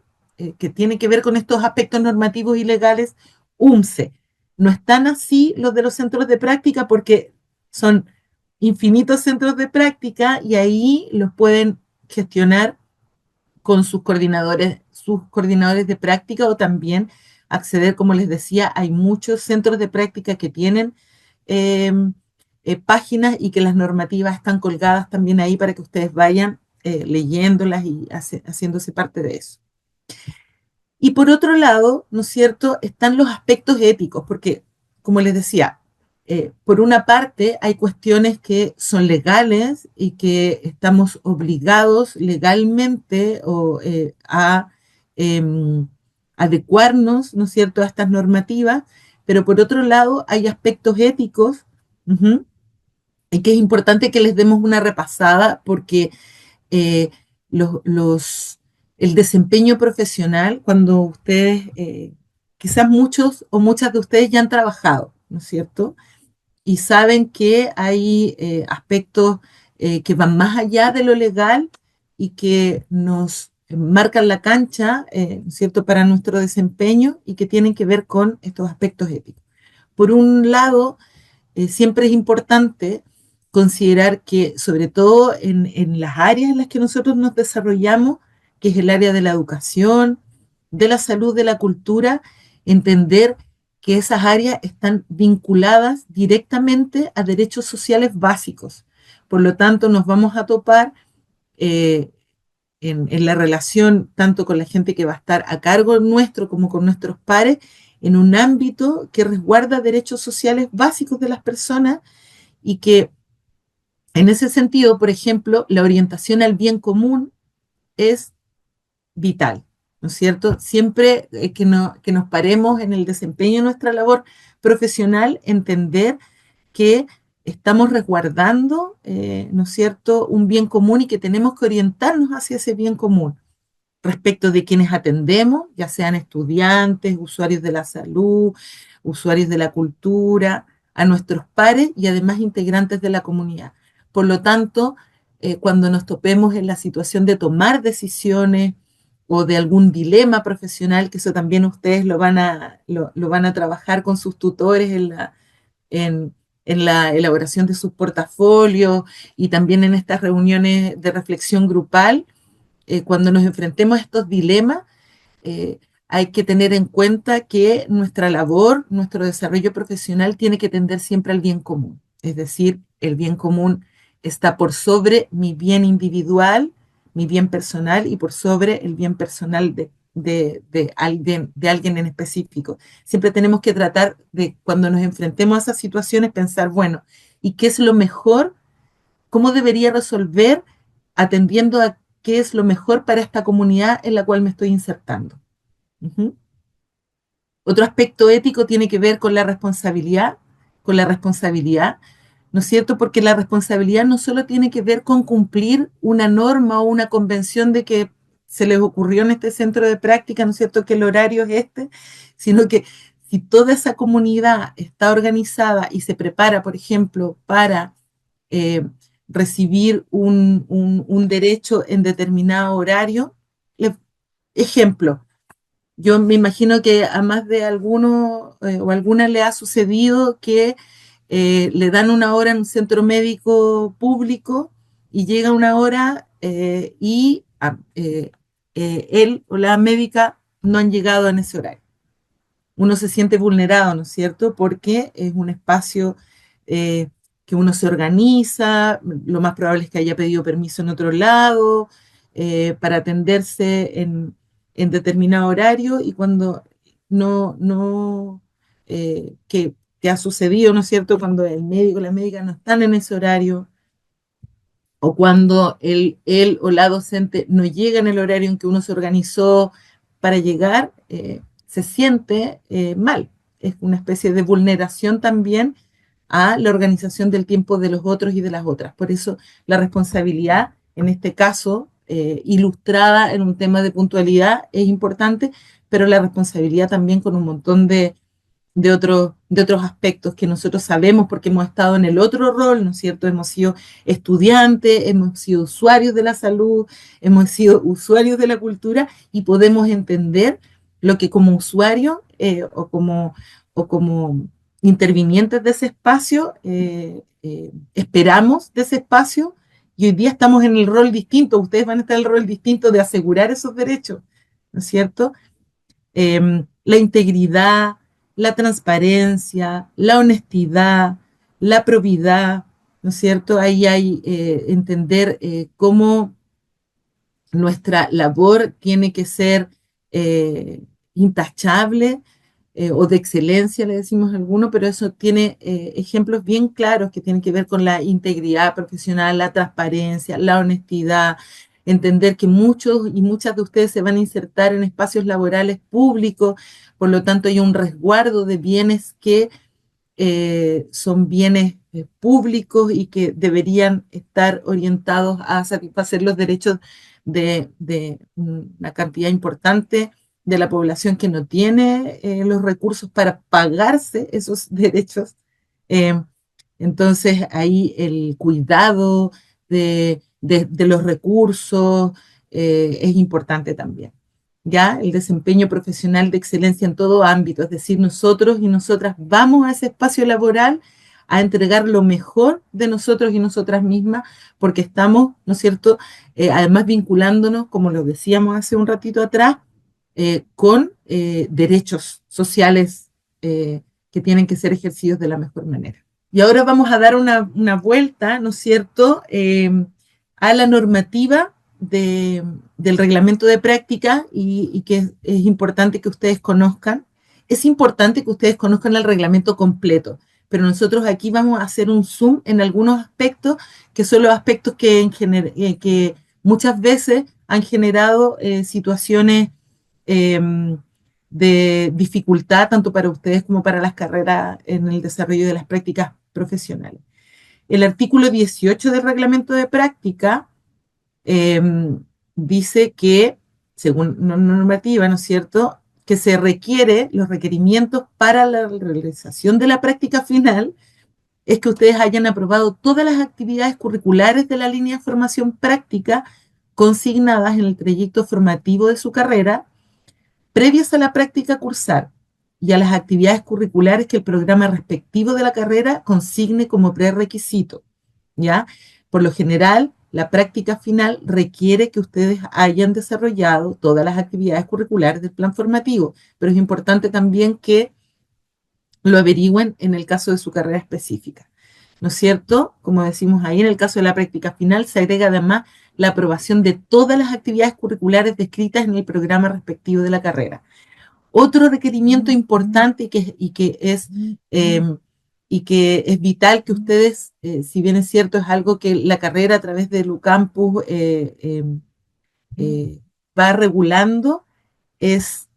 que tienen que ver con estos aspectos normativos y legales UNCE. No están así los de los centros de práctica porque son infinitos centros de práctica y ahí los pueden gestionar con sus coordinadores de práctica, o también acceder, como les decía, hay muchos centros de práctica que tienen eh, páginas y que las normativas están colgadas también ahí para que ustedes vayan leyéndolas y haciéndose parte de eso. Y por otro lado, ¿no es cierto?, están los aspectos éticos, porque, como les decía, por una parte hay cuestiones que son legales y que estamos obligados legalmente a eh, adecuarnos, ¿no es cierto?, a estas normativas, pero por otro lado hay aspectos éticos, uh-huh, y que es importante que les demos una repasada porque eh, el desempeño profesional, cuando ustedes, quizás muchos o muchas de ustedes ya han trabajado, ¿no es cierto? Y saben que hay aspectos que van más allá de lo legal y que nos marcan la cancha, ¿no es cierto?, para nuestro desempeño y que tienen que ver con estos aspectos éticos. Por un lado, siempre es importante considerar que, sobre todo en las áreas en las que nosotros nos desarrollamos, que es el área de la educación, de la salud, de la cultura, entender que esas áreas están vinculadas directamente a derechos sociales básicos. Por lo tanto, nos vamos a topar eh, en la relación tanto con la gente que va a estar a cargo nuestro como con nuestros pares, en un ámbito que resguarda derechos sociales básicos de las personas y que en ese sentido, por ejemplo, la orientación al bien común es vital, ¿no es cierto? Siempre que nos paremos en el desempeño de nuestra labor profesional, entender que estamos resguardando, ¿no es cierto?, un bien común y que tenemos que orientarnos hacia ese bien común respecto de quienes atendemos, ya sean estudiantes, usuarios de la salud, usuarios de la cultura, a nuestros pares y además integrantes de la comunidad. Por lo tanto, cuando nos topemos en la situación de tomar decisiones o de algún dilema profesional, que eso también ustedes lo van a trabajar con sus tutores en, en la elaboración de sus portafolios y también en estas reuniones de reflexión grupal, cuando nos enfrentemos a estos dilemas, eh, hay que tener en cuenta que nuestra labor, nuestro desarrollo profesional tiene que tender siempre al bien común. Es decir, el bien común está por sobre mi bien individual, mi bien personal y por sobre el bien personal de alguien en específico. Siempre tenemos que tratar de, cuando nos enfrentemos a esas situaciones, pensar, bueno, ¿y qué es lo mejor? ¿Cómo debería resolver atendiendo a qué es lo mejor para esta comunidad en la cual me estoy insertando? Uh-huh. Otro aspecto ético tiene que ver con la responsabilidad, ¿no es cierto? Porque la responsabilidad no solo tiene que ver con cumplir una norma o una convención de que se les ocurrió en este centro de práctica, ¿no es cierto?, que el horario es este, sino que si toda esa comunidad está organizada y se prepara, por ejemplo, para eh, recibir un derecho en determinado horario, ejemplo, yo me imagino que a más de alguno o alguna le ha sucedido que le dan una hora en un centro médico público y llega una hora él o la médica no han llegado en ese horario. Uno se siente vulnerado, ¿no es cierto? Porque es un espacio eh, que uno se organiza, lo más probable es que haya pedido permiso en otro lado para atenderse en determinado horario y cuando no que ha sucedido, ¿no es cierto? Cuando el médico o la médica no están en ese horario o cuando él o la docente no llega en el horario en que uno se organizó para llegar, se siente mal. Es una especie de vulneración también a la organización del tiempo de los otros y de las otras. Por eso la responsabilidad, en este caso, ilustrada en un tema de puntualidad, es importante, pero la responsabilidad también con un montón de otros aspectos que nosotros sabemos porque hemos estado en el otro rol, ¿no es cierto? Hemos sido estudiantes, hemos sido usuarios de la salud, hemos sido usuarios de la cultura y podemos entender lo que como usuario o como intervinientes de ese espacio esperamos de ese espacio y hoy día estamos en el rol distinto, ustedes van a estar en el rol distinto de asegurar esos derechos, ¿no es cierto? La integridad, la transparencia, la honestidad, la probidad, ¿no es cierto? Ahí hay entender cómo nuestra labor tiene que ser intachable o de excelencia, le decimos a alguno, pero eso tiene ejemplos bien claros que tienen que ver con la integridad profesional, la transparencia, la honestidad, entender que muchos y muchas de ustedes se van a insertar en espacios laborales públicos, por lo tanto hay un resguardo de bienes que son bienes públicos y que deberían estar orientados a satisfacer los derechos de una cantidad importante de la población que no tiene los recursos para pagarse esos derechos. Eh, entonces, ahí el cuidado de los recursos es importante también. ¿Ya? El desempeño profesional de excelencia en todo ámbito, es decir, nosotros y nosotras vamos a ese espacio laboral a entregar lo mejor de nosotros y nosotras mismas, porque estamos, ¿no es cierto?, además vinculándonos, como lo decíamos hace un ratito atrás, con derechos sociales que tienen que ser ejercidos de la mejor manera. Y ahora vamos a dar una vuelta, ¿no es cierto?, a la normativa del reglamento de práctica y que es importante que ustedes conozcan. Es importante que ustedes conozcan el reglamento completo, pero nosotros aquí vamos a hacer un zoom en algunos aspectos que son los aspectos que muchas veces han generado situaciones de dificultad tanto para ustedes como para las carreras en el desarrollo de las prácticas profesionales. El artículo 18 del reglamento de práctica dice que, según normativa, ¿no es cierto?, que se requiere, los requerimientos para la realización de la práctica final es que ustedes hayan aprobado todas las actividades curriculares de la línea de formación práctica consignadas en el trayecto formativo de su carrera, previas a la práctica a cursar y a las actividades curriculares que el programa respectivo de la carrera consigne como prerequisito, ¿ya? Por lo general, la práctica final requiere que ustedes hayan desarrollado todas las actividades curriculares del plan formativo, pero es importante también que lo averigüen en el caso de su carrera específica, ¿no es cierto? Como decimos ahí, en el caso de la práctica final se agrega además la aprobación de todas las actividades curriculares descritas en el programa respectivo de la carrera. Otro requerimiento importante y que es vital que ustedes, si bien es cierto, es algo que la carrera a través del UCampus va regulando, es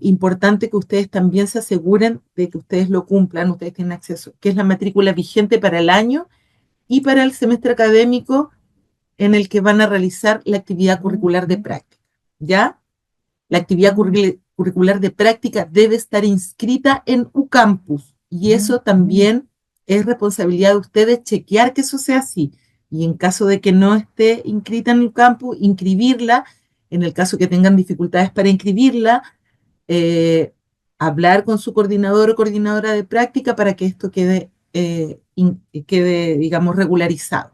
importante que ustedes también se aseguren de que ustedes lo cumplan, ustedes tienen acceso, que es la matrícula vigente para el año y para el semestre académico en el que van a realizar la actividad curricular de práctica, ¿ya? La actividad curricular de práctica debe estar inscrita en UCampus y eso también es responsabilidad de ustedes chequear que eso sea así. Y en caso de que no esté inscrita en UCampus, inscribirla. En el caso que tengan dificultades para inscribirla, hablar con su coordinador o coordinadora de práctica para que esto quede, digamos, regularizado.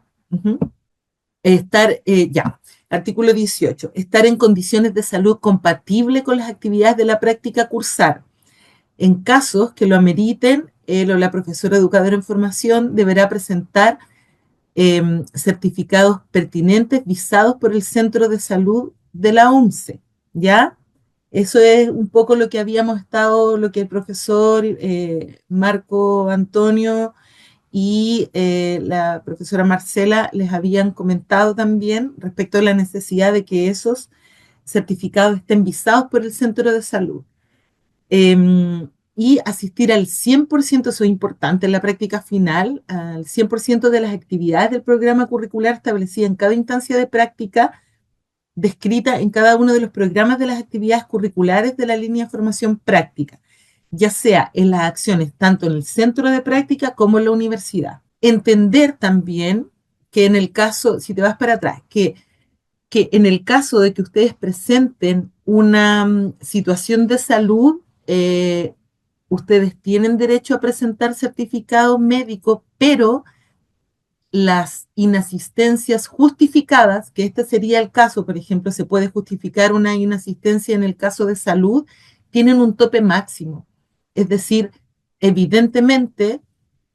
Artículo 18. Estar en condiciones de salud compatible con las actividades de la práctica a cursar. En casos que lo ameriten, él o la profesora educadora en formación deberá presentar certificados pertinentes visados por el Centro de Salud de la ONCE, ¿ya? Eso es un poco lo que lo que el profesor Marco Antonio y la profesora Marcela les habían comentado también respecto a la necesidad de que esos certificados estén visados por el centro de salud. Y asistir al 100%, eso es importante en la práctica final, al 100% de las actividades del programa curricular establecidas en cada instancia de práctica, descrita en cada uno de los programas de las actividades curriculares de la línea de formación práctica, ya sea en las acciones tanto en el centro de práctica como en la universidad. Entender también que en el caso, si te vas para atrás, que en el caso de que ustedes presenten una situación de salud, ustedes tienen derecho a presentar certificado médico, pero las inasistencias justificadas, que este sería el caso, por ejemplo, se puede justificar una inasistencia en el caso de salud, tienen un tope máximo. Es decir, evidentemente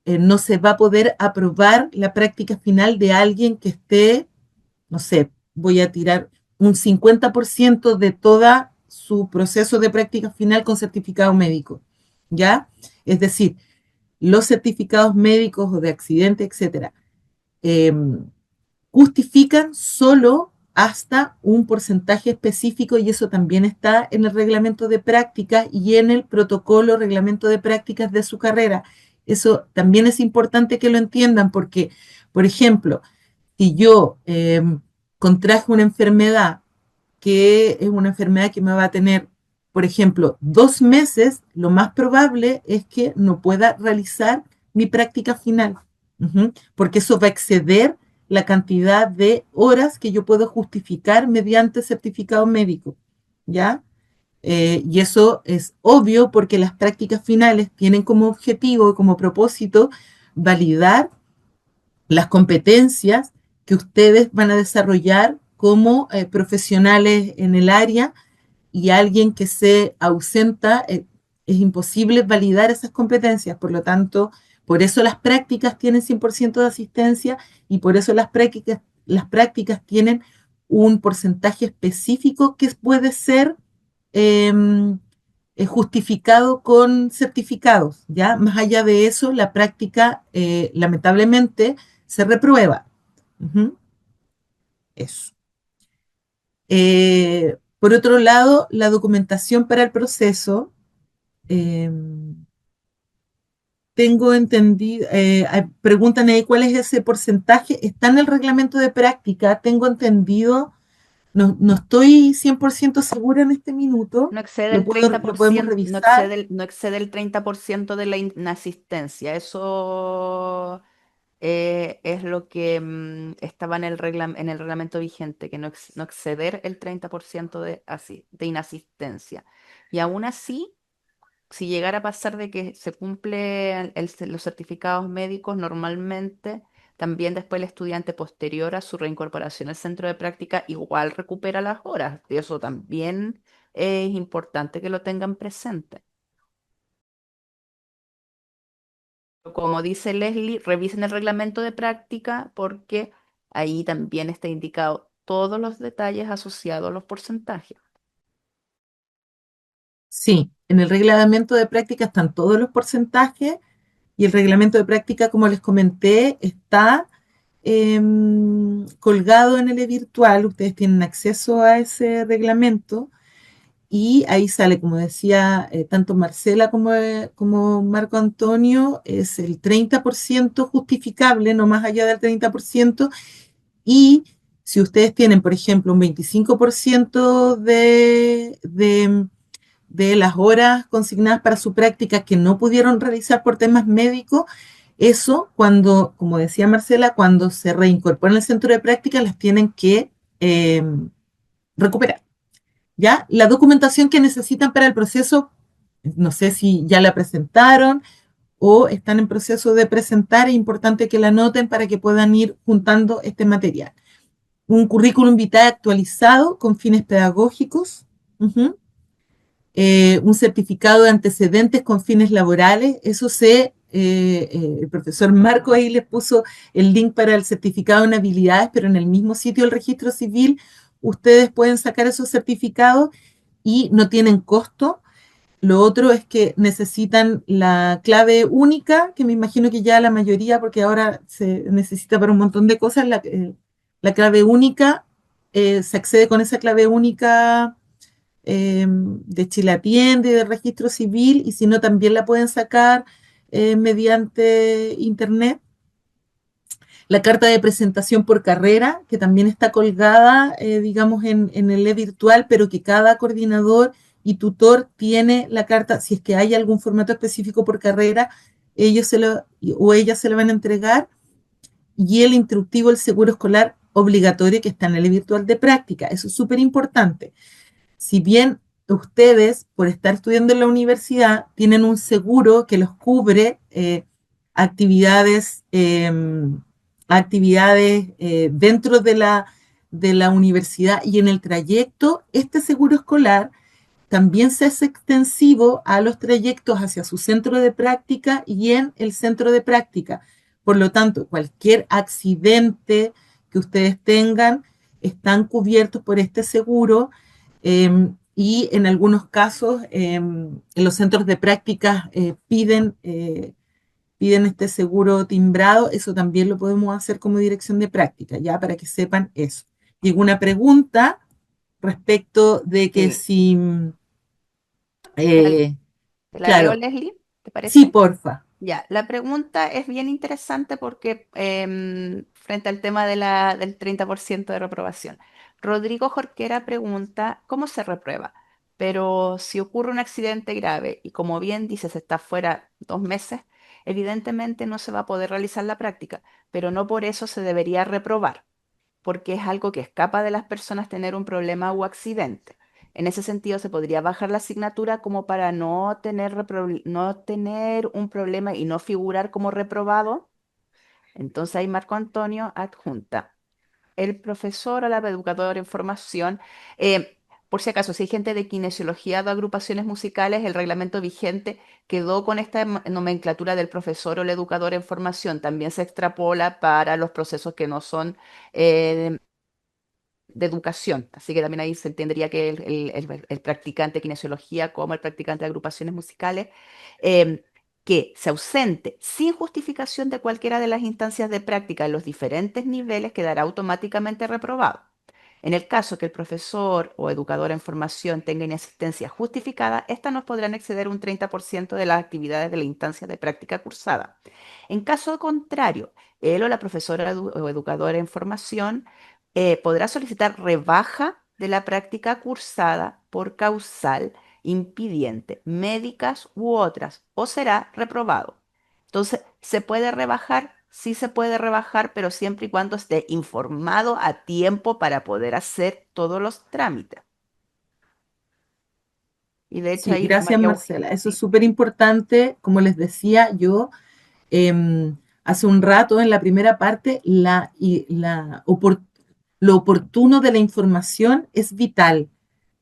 no se va a poder aprobar la práctica final de alguien que esté, no sé, voy a tirar un 50% de todo su proceso de práctica final con certificado médico, ¿ya? Es decir, los certificados médicos o de accidente, etcétera, justifican solo hasta un porcentaje específico y eso también está en el reglamento de práctica y en el protocolo reglamento de prácticas de su carrera. Eso también es importante que lo entiendan porque, por ejemplo, si yo contraje una enfermedad que es una enfermedad que me va a tener, por ejemplo, 2 meses, lo más probable es que no pueda realizar mi práctica final, porque eso va a exceder la cantidad de horas que yo puedo justificar mediante certificado médico, ¿ya? Y eso es obvio porque las prácticas finales tienen como objetivo, como propósito, validar las competencias que ustedes van a desarrollar como profesionales en el área, y alguien que se ausenta, es imposible validar esas competencias. Por lo tanto, por eso las prácticas tienen 100% de asistencia, y por eso las prácticas tienen un porcentaje específico que puede ser eh, justificado con certificados, ¿ya? Más allá de eso, la práctica, lamentablemente, se reprueba. Ujú. Eso. Por otro lado, la documentación para el proceso, eh, tengo entendido, preguntan ahí cuál es ese porcentaje, está en el reglamento de práctica, tengo entendido, no estoy 100% segura en este minuto, No excede lo, el puedo, lo podemos 30%, revisar. no excede el 30% de la inasistencia. Eso es lo que estaba en en el reglamento vigente, que no exceder el 30% de inasistencia. Y aún así, si llegara a pasar de que se cumple los certificados médicos, normalmente también después el estudiante posterior a su reincorporación al centro de práctica igual recupera las horas. Y eso también es importante que lo tengan presente. Como dice Leslie, revisen el reglamento de práctica porque ahí también está indicado todos los detalles asociados a los porcentajes. Sí, en el reglamento de práctica están todos los porcentajes, y el reglamento de práctica, como les comenté, está colgado en el virtual. Ustedes tienen acceso a ese reglamento, y ahí sale, como decía, tanto Marcela como Marco Antonio, es el 30% justificable, no más allá del 30%. Y si ustedes tienen, por ejemplo, un 25% de las horas consignadas para su práctica que no pudieron realizar por temas médicos, eso, cuando, como decía Marcela, cuando se reincorporan al centro de práctica, las tienen que eh, recuperar. ¿Ya? La documentación que necesitan para el proceso, no sé si ya la presentaron o están en proceso de presentar, es importante que la anoten para que puedan ir juntando este material. Un currículum vitae actualizado con fines pedagógicos, uh-huh. Un certificado de antecedentes con fines laborales, el profesor Marco ahí les puso el link para el certificado en habilidades, pero en el mismo sitio del registro civil ustedes pueden sacar esos certificados y no tienen costo. Lo otro es que necesitan la clave única, que me imagino que ya la mayoría, porque ahora se necesita para un montón de cosas, la clave única, se accede con esa clave única de Chile Atiende y de registro civil, y si no, también la pueden sacar mediante internet. La carta de presentación por carrera, que también está colgada, digamos, en el virtual, pero que cada coordinador y tutor tiene la carta. Si es que hay algún formato específico por carrera, ellos o ellas se lo van a entregar. Y el instructivo, el seguro escolar obligatorio, que está en el virtual de práctica. Eso es súper importante. Si bien ustedes, por estar estudiando en la universidad, tienen un seguro que los cubre actividades, dentro de la universidad y en el trayecto, este seguro escolar también se hace extensivo a los trayectos hacia su centro de práctica y en el centro de práctica. Por lo tanto, cualquier accidente que ustedes tengan están cubiertos por este seguro, y en algunos casos en los centros de práctica piden este seguro timbrado. Eso también lo podemos hacer como dirección de práctica, ya para que sepan eso. Llegó una pregunta respecto de que Sí. si, ¿Te la, eh, te la leo, claro, Leslie? ¿Te sí, parece? porfa. Ya, la pregunta es bien interesante porque frente al tema del 30% de reprobación, Rodrigo Jorquera pregunta, ¿cómo se reprueba? Pero si ocurre un accidente grave y como bien dices, está fuera 2 meses, evidentemente no se va a poder realizar la práctica, pero no por eso se debería reprobar, porque es algo que escapa de las personas tener un problema o accidente. En ese sentido, se podría bajar la asignatura como para no tener un problema y no figurar como reprobado. Entonces ahí Marco Antonio adjunta. El profesor o la educadora en formación, por si acaso, si hay gente de kinesiología de agrupaciones musicales, el reglamento vigente quedó con esta nomenclatura del profesor o el educador en formación. También se extrapola para los procesos que no son de educación. Así que también ahí se entendería que el practicante de kinesiología como el practicante de agrupaciones musicales, em, que se ausente sin justificación de cualquiera de las instancias de práctica en los diferentes niveles quedará automáticamente reprobado. En el caso que el profesor o educador en formación tenga inasistencia justificada, éstas no podrán exceder un 30% de las actividades de la instancia de práctica cursada. En caso contrario, él o la profesora o educadora en formación podrá solicitar rebaja de la práctica cursada por causal impidiente, médicas u otras, o será reprobado. Entonces, ¿se puede rebajar? Sí se puede rebajar, pero siempre y cuando esté informado a tiempo para poder hacer todos los trámites. Y de hecho Sí, ahí gracias María Marcela. Eugenia, Eso es sí. súper importante. Como les decía yo hace un rato en la primera parte, lo oportuno de la información es vital,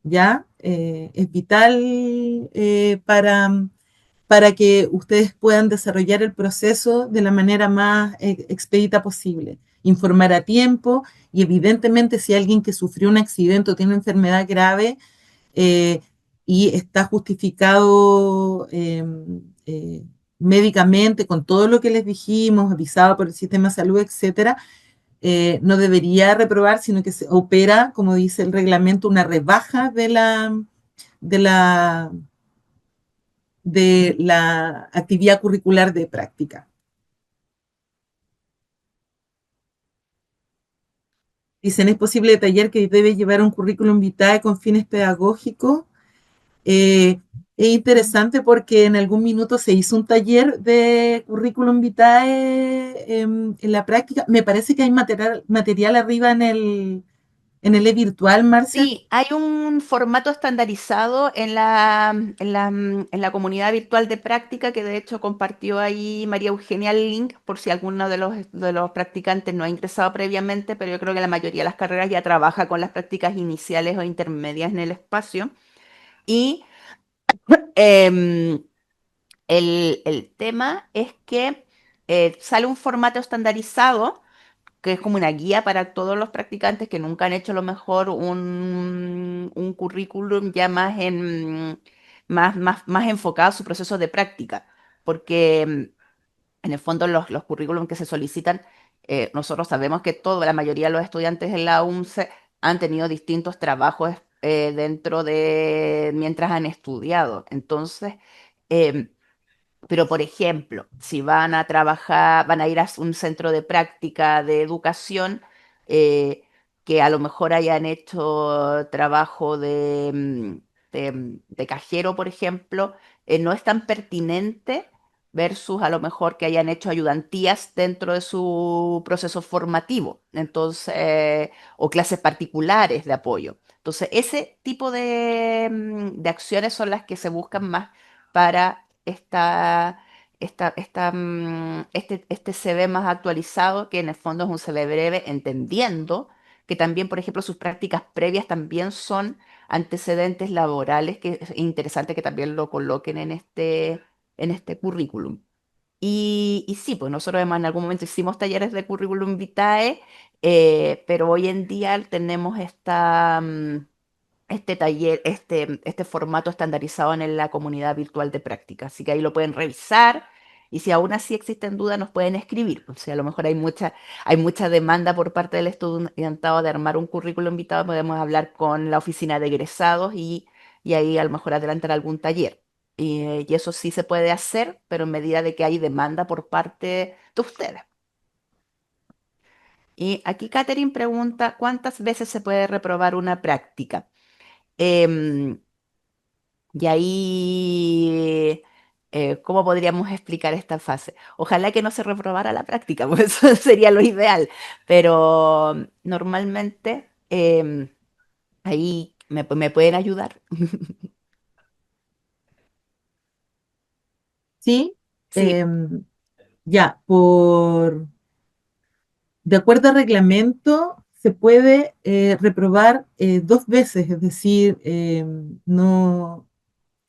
¿ya? Es vital para que ustedes puedan desarrollar el proceso de la manera más expedita posible. Informar a tiempo y evidentemente si alguien que sufrió un accidente o tiene una enfermedad grave eh, y está justificado médicamente con todo lo que les dijimos, avisado por el sistema de salud, etcétera, no debería reprobar, sino que se opera, como dice el reglamento, una rebaja de la, de la actividad curricular de práctica. Dicen, es posible detallar que debe llevar un currículum vitae con fines pedagógicos. Eh, es interesante porque en algún minuto se hizo un taller de currículum vitae en la práctica. Me parece que hay material arriba en el e-virtual, Marcel. Sí, hay un formato estandarizado en la comunidad virtual de práctica que de hecho compartió ahí María Eugenia el link por si alguno de los practicantes no ha ingresado previamente, pero yo creo que la mayoría de las carreras ya trabaja con las prácticas iniciales o intermedias en el espacio. Y em, el tema es que sale un formato estandarizado que es como una guía para todos los practicantes que nunca han hecho a lo mejor un currículum ya más enfocado a su proceso de práctica, porque en el fondo los currículums que se solicitan, nosotros sabemos que la mayoría de los estudiantes en la UNCE han tenido distintos trabajos dentro de mientras han estudiado. Entonces, em, pero, por ejemplo, si van a trabajar, van a ir a un centro de práctica de educación, eh, que a lo mejor hayan hecho trabajo de cajero, por ejemplo, no es tan pertinente versus a lo mejor que hayan hecho ayudantías dentro de su proceso formativo, entonces, o clases particulares de apoyo. Entonces, ese tipo de acciones son las que se buscan más para este CV más actualizado, que en el fondo es un CV breve, entendiendo que también, por ejemplo, sus prácticas previas también son antecedentes laborales, que es interesante que también lo coloquen en este currículum. Y sí, pues nosotros además en algún momento hicimos talleres de currículum vitae, pero hoy en día tenemos este taller, este formato estandarizado en la comunidad virtual de práctica. Así que ahí lo pueden revisar y si aún así existen dudas nos pueden escribir. O sea, a lo mejor hay mucha demanda por parte del estudiantado de armar un currículo invitado. Podemos hablar con la oficina de egresados y ahí a lo mejor adelantar algún taller. Y eso sí se puede hacer, pero en medida de que hay demanda por parte de ustedes. Y aquí Catherine pregunta, ¿cuántas veces se puede reprobar una práctica? Em, Y ahí, ¿cómo podríamos explicar esta fase? Ojalá que no se reprobara la práctica, pues eso sería lo ideal, pero normalmente ahí me pueden ayudar? ¿Sí? Sí, Em, ya, de acuerdo al reglamento, se puede reprobar 2 veces, es decir, no,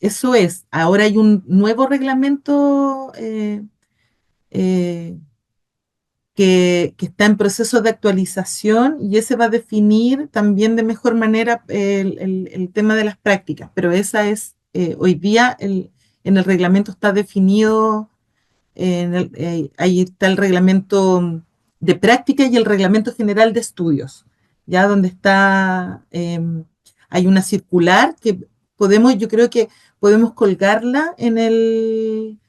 eso es, ahora hay un nuevo reglamento eh, que está en proceso de actualización y ese va a definir también de mejor manera el tema de las prácticas, pero esa es, hoy día en el reglamento está definido ahí está el reglamento de práctica y el reglamento general de estudios, ya donde está, hay una circular que podemos, yo creo que podemos colgarla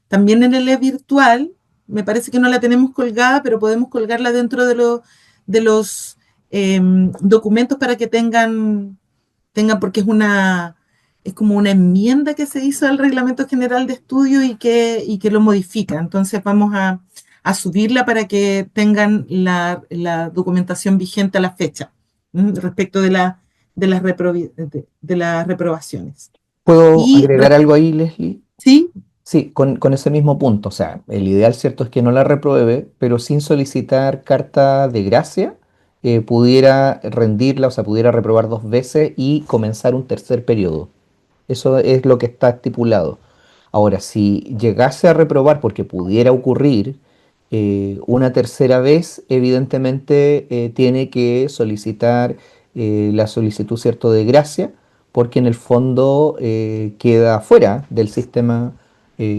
también en el virtual. Me parece que no la tenemos colgada, pero podemos colgarla dentro de los documentos para que tengan, porque es como una enmienda que se hizo al Reglamento General de Estudio y que lo modifica. Entonces vamos a subirla para que tengan la documentación vigente a la fecha, respecto de las reprobaciones. ¿Puedo Y agregar algo ahí, Leslie? sí, Sí, con ese mismo punto. O sea, el ideal, cierto, es que no la repruebe, pero sin solicitar carta de gracia, pudiera rendirla, o sea, pudiera reprobar 2 veces y comenzar un tercer periodo. Eso es lo que está estipulado. Ahora, si llegase a reprobar, porque pudiera ocurrir una tercera vez, evidentemente tiene que solicitar la solicitud, cierto, de gracia, porque en el fondo queda fuera del sistema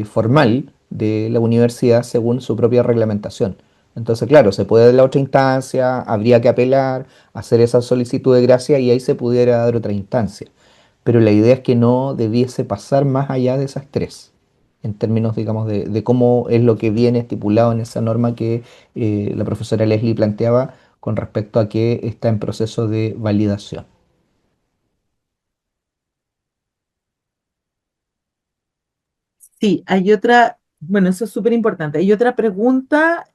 formal de la universidad según su propia reglamentación. Entonces, claro, se puede dar la otra instancia, habría que apelar, hacer esa solicitud de gracia y ahí se pudiera dar otra instancia, pero la idea es que no debiese pasar más allá de esas tres, en términos, digamos, de cómo es lo que viene estipulado en esa norma que la profesora Leslie planteaba con respecto a que está en proceso de validación. sí, hay otra, bueno, eso es súper importante. Hay otra pregunta.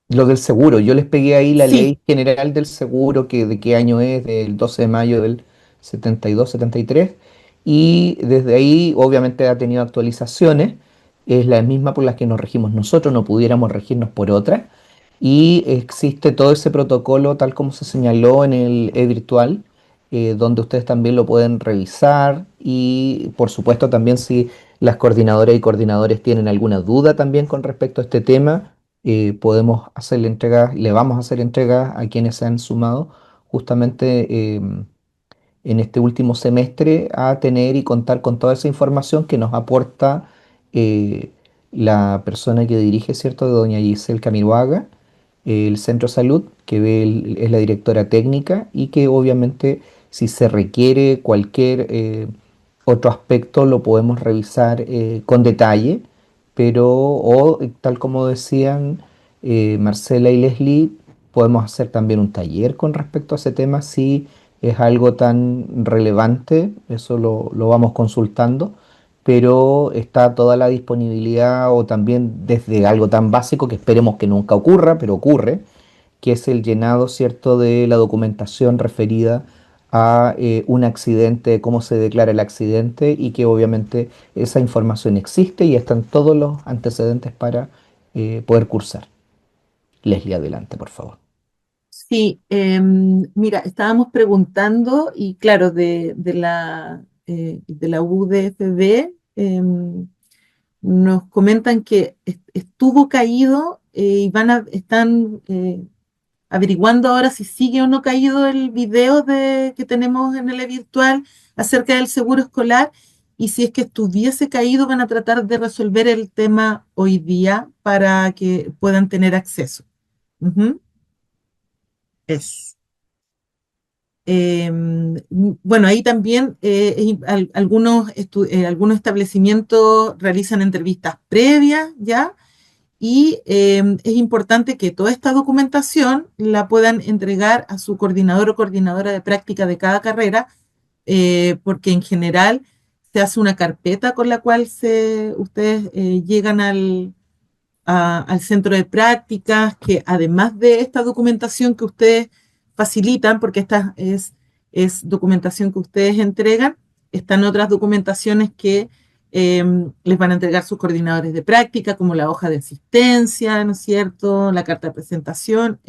Lo del seguro, yo les pegué ahí la Sí, ley general del seguro, que de qué año es, del 12 de mayo del 72, 73, y desde ahí obviamente ha tenido actualizaciones, es la misma por las que nos regimos nosotros, no pudiéramos regirnos por otra, y existe todo ese protocolo tal como se señaló en el e-virtual, donde ustedes también lo pueden revisar y por supuesto también si las coordinadoras y coordinadores tienen alguna duda también con respecto a este tema, podemos hacerle entrega, le vamos a hacer entrega a quienes se han sumado justamente en este último semestre a tener y contar con toda esa información que nos aporta eh, la persona que dirige, ¿cierto?, de doña Giselle Camiroaga, el Centro de Salud, que es la directora técnica y que obviamente si se requiere cualquier otro aspecto lo podemos revisar con detalle, pero o tal como decían Marcela y Leslie, podemos hacer también un taller con respecto a ese tema si es algo tan relevante, eso lo vamos consultando, pero está toda la disponibilidad o también desde algo tan básico que esperemos que nunca ocurra, pero ocurre, que es el llenado, ¿cierto?, de la documentación referida a un accidente, cómo se declara el accidente y que obviamente esa información existe y están todos los antecedentes para poder cursar. Leslie, adelante, por favor. sí, mira, estábamos preguntando y claro, de la UDFB, nos comentan que estuvo caído y están averiguando ahora si sigue o no caído el video que tenemos en el virtual acerca del seguro escolar, y si es que estuviese caído van a tratar de resolver el tema hoy día para que puedan tener acceso. Ujú. Es. Bueno, ahí también algunos establecimientos realizan entrevistas previas, ¿ya? Y es importante que toda esta documentación la puedan entregar a su coordinador o coordinadora de práctica de cada carrera, porque en general se hace una carpeta con la cual ustedes llegan al centro de prácticas, que además de esta documentación que ustedes facilitan, porque esta es documentación que ustedes entregan, están otras documentaciones que les van a entregar sus coordinadores de práctica, como la hoja de asistencia, ¿no es cierto?, la carta de presentación,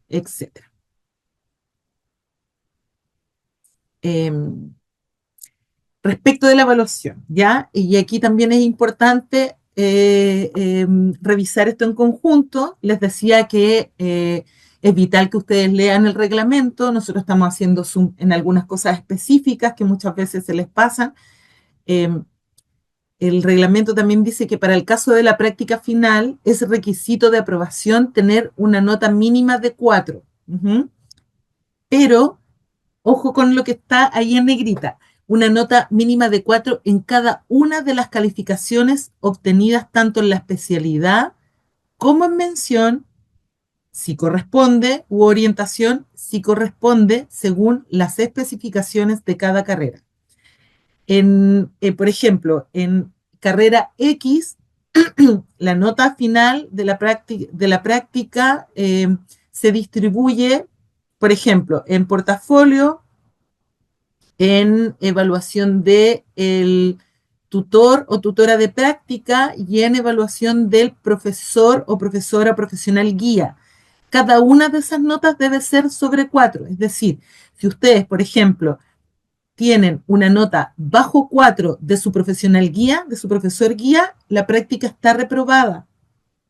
etcétera. Respecto de la evaluación, ¿ya? Y aquí también es importante revisar esto en conjunto. Les decía que es vital que ustedes lean el reglamento. Nosotros estamos haciendo zoom en algunas cosas específicas que muchas veces se les pasan. El reglamento también dice que para el caso de la práctica final es requisito de aprobación tener una nota mínima de 4. Pero, ojo con lo que está ahí en negrita, una nota mínima de 4 en cada una de las calificaciones obtenidas tanto en la especialidad como en mención, si corresponde, u orientación, si corresponde, según las especificaciones de cada carrera. Por ejemplo, en carrera X, la nota final de la práctica se distribuye, por ejemplo, en portafolio, en evaluación del tutor o tutora de práctica y en evaluación del profesor o profesora profesional guía. Cada una de esas notas debe ser sobre 4. Es decir, si ustedes, por ejemplo, tienen una nota bajo 4 de su profesional guía, de su profesor guía, la práctica está reprobada.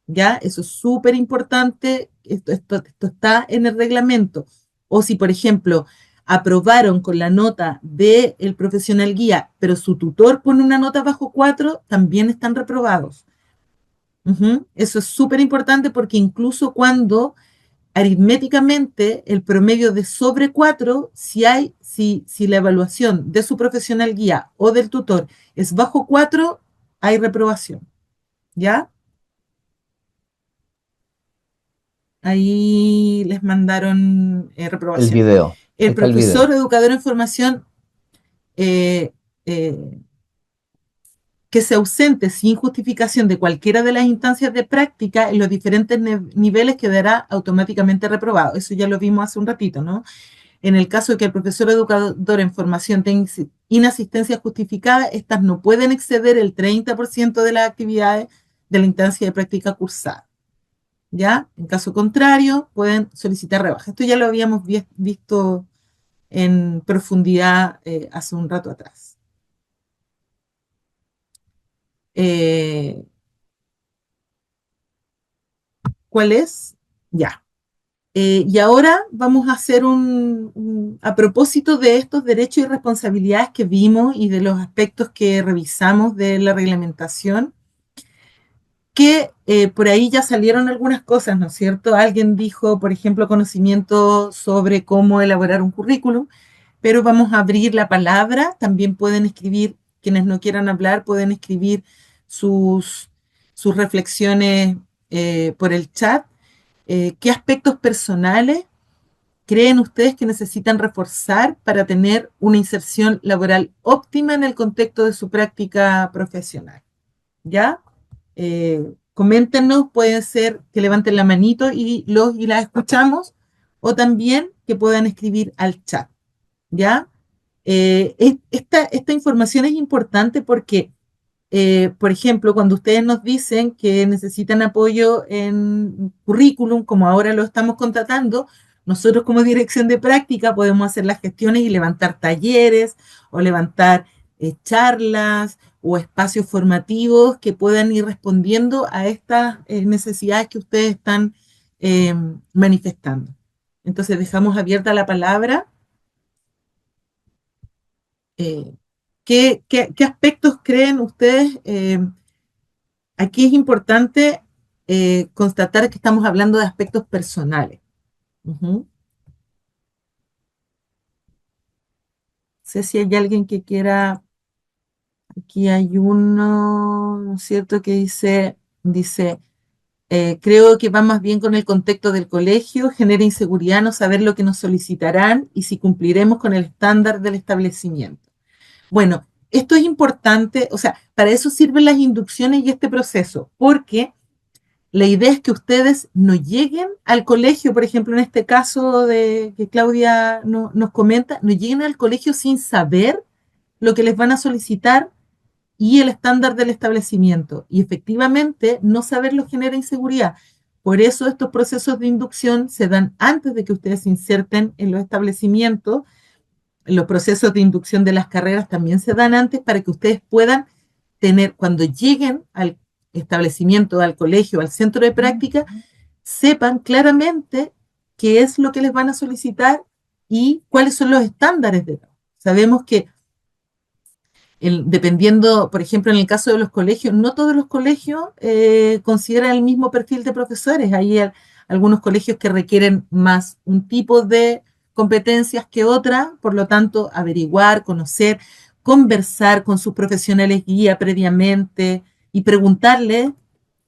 ¿Ya? Eso es súper importante. Esto está en el reglamento. O si, por ejemplo, aprobaron con la nota del profesional guía, pero su tutor pone una nota bajo 4, también están reprobados. Eso es súper importante porque incluso cuando aritméticamente el promedio de sobre 4, si la evaluación de su profesional guía o del tutor es bajo 4, hay reprobación. ¿Ya? Ahí les mandaron El reprobación. video. Ahí El está el profesor video. educador en formación que se ausente sin justificación de cualquiera de las instancias de práctica en los diferentes niveles quedará automáticamente reprobado. Eso ya lo vimos hace un ratito, ¿no? En el caso de que el profesor educador en formación tenga inasistencia justificada, estas no pueden exceder el 30% de las actividades de la instancia de práctica cursada. ¿Ya? En caso contrario, pueden solicitar rebaja. Esto ya lo habíamos visto en profundidad hace un rato atrás. ¿Cuál es? Ya. Y ahora vamos a hacer a propósito de estos derechos y responsabilidades que vimos y de los aspectos que revisamos de la reglamentación, que por ahí ya salieron algunas cosas, ¿no es cierto? Alguien dijo, por ejemplo, conocimiento sobre cómo elaborar un currículum, pero vamos a abrir la palabra. También pueden escribir, quienes no quieran hablar, pueden escribir sus reflexiones por el chat. ¿Qué aspectos personales creen ustedes que necesitan reforzar para tener una inserción laboral óptima en el contexto de su práctica profesional? ¿Ya? Coméntenos, puede ser que levanten la manito y las escuchamos, o también que puedan escribir al chat. ¿Ya? Esta información es importante porque por ejemplo, cuando ustedes nos dicen que necesitan apoyo en currículum, como ahora lo estamos contratando, nosotros como dirección de práctica podemos hacer las gestiones y levantar talleres o levantar charlas o espacios formativos que puedan ir respondiendo a estas necesidades que ustedes están manifestando. Entonces dejamos abierta la palabra. ¿Qué aspectos creen ustedes? Aquí es importante constatar que estamos hablando de aspectos personales. No sé si hay alguien que quiera. Aquí hay uno, ¿no es cierto?, que dice, creo que va más bien con el contexto del colegio, genera inseguridad no saber lo que nos solicitarán y si cumpliremos con el estándar del establecimiento. Bueno, esto es importante, o sea, para eso sirven las inducciones y este proceso, porque la idea es que ustedes no lleguen al colegio, por ejemplo, en este caso de que Claudia nos comenta, no lleguen al colegio sin saber lo que les van a solicitar y el estándar del establecimiento. Y efectivamente, no saberlo genera inseguridad. Por eso estos procesos de inducción se dan antes de que ustedes se inserten en los establecimientos. Los procesos de inducción de las carreras también se dan antes para que ustedes puedan tener, cuando lleguen al establecimiento, al colegio, al centro de práctica, sepan claramente qué es lo que les van a solicitar y cuáles son los estándares de trabajo. Sabemos que dependiendo, por ejemplo, en el caso de los colegios, no todos los colegios consideran el mismo perfil de profesores. Hay algunos colegios que requieren más un tipo de competencias que otra, por lo tanto, averiguar, conocer, conversar con sus profesionales guía previamente y preguntarles,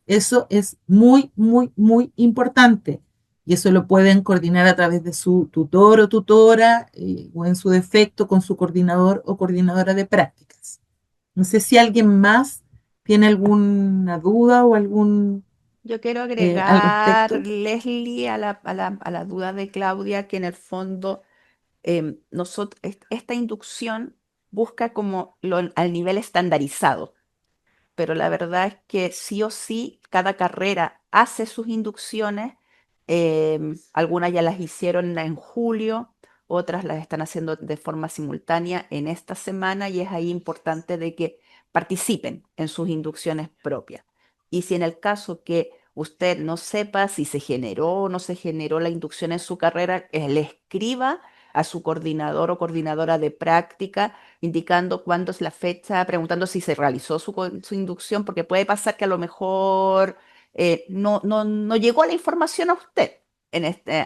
eso es muy, muy, muy importante. Y eso lo pueden coordinar a través de su tutor o tutora, o en su defecto con su coordinador o coordinadora de prácticas. No sé si alguien más tiene alguna duda o Yo quiero al agregar, respecto. Leslie, a la duda de Claudia, que en el fondo esta inducción busca como al nivel estandarizado, pero la verdad es que sí o sí cada carrera hace sus inducciones. Algunas ya las hicieron en julio, otras las están haciendo de forma simultánea en esta semana y es ahí importante de que participen en sus inducciones propias. Y si en el caso que usted no sepa si se generó o no se generó la inducción en su carrera, le escriba a su coordinador o coordinadora de práctica indicando cuándo es la fecha, preguntando si se realizó su inducción, porque puede pasar que a lo mejor no llegó la información a usted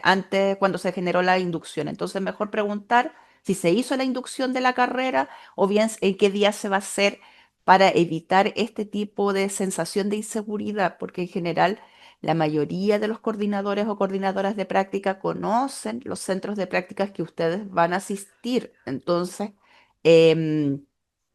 antes cuando se generó la inducción. Entonces, mejor preguntar si se hizo la inducción de la carrera o bien en qué día se va a hacer para evitar este tipo de sensación de inseguridad, porque en general la mayoría de los coordinadores o coordinadoras de práctica conocen los centros de prácticas que ustedes van a asistir. Entonces, em,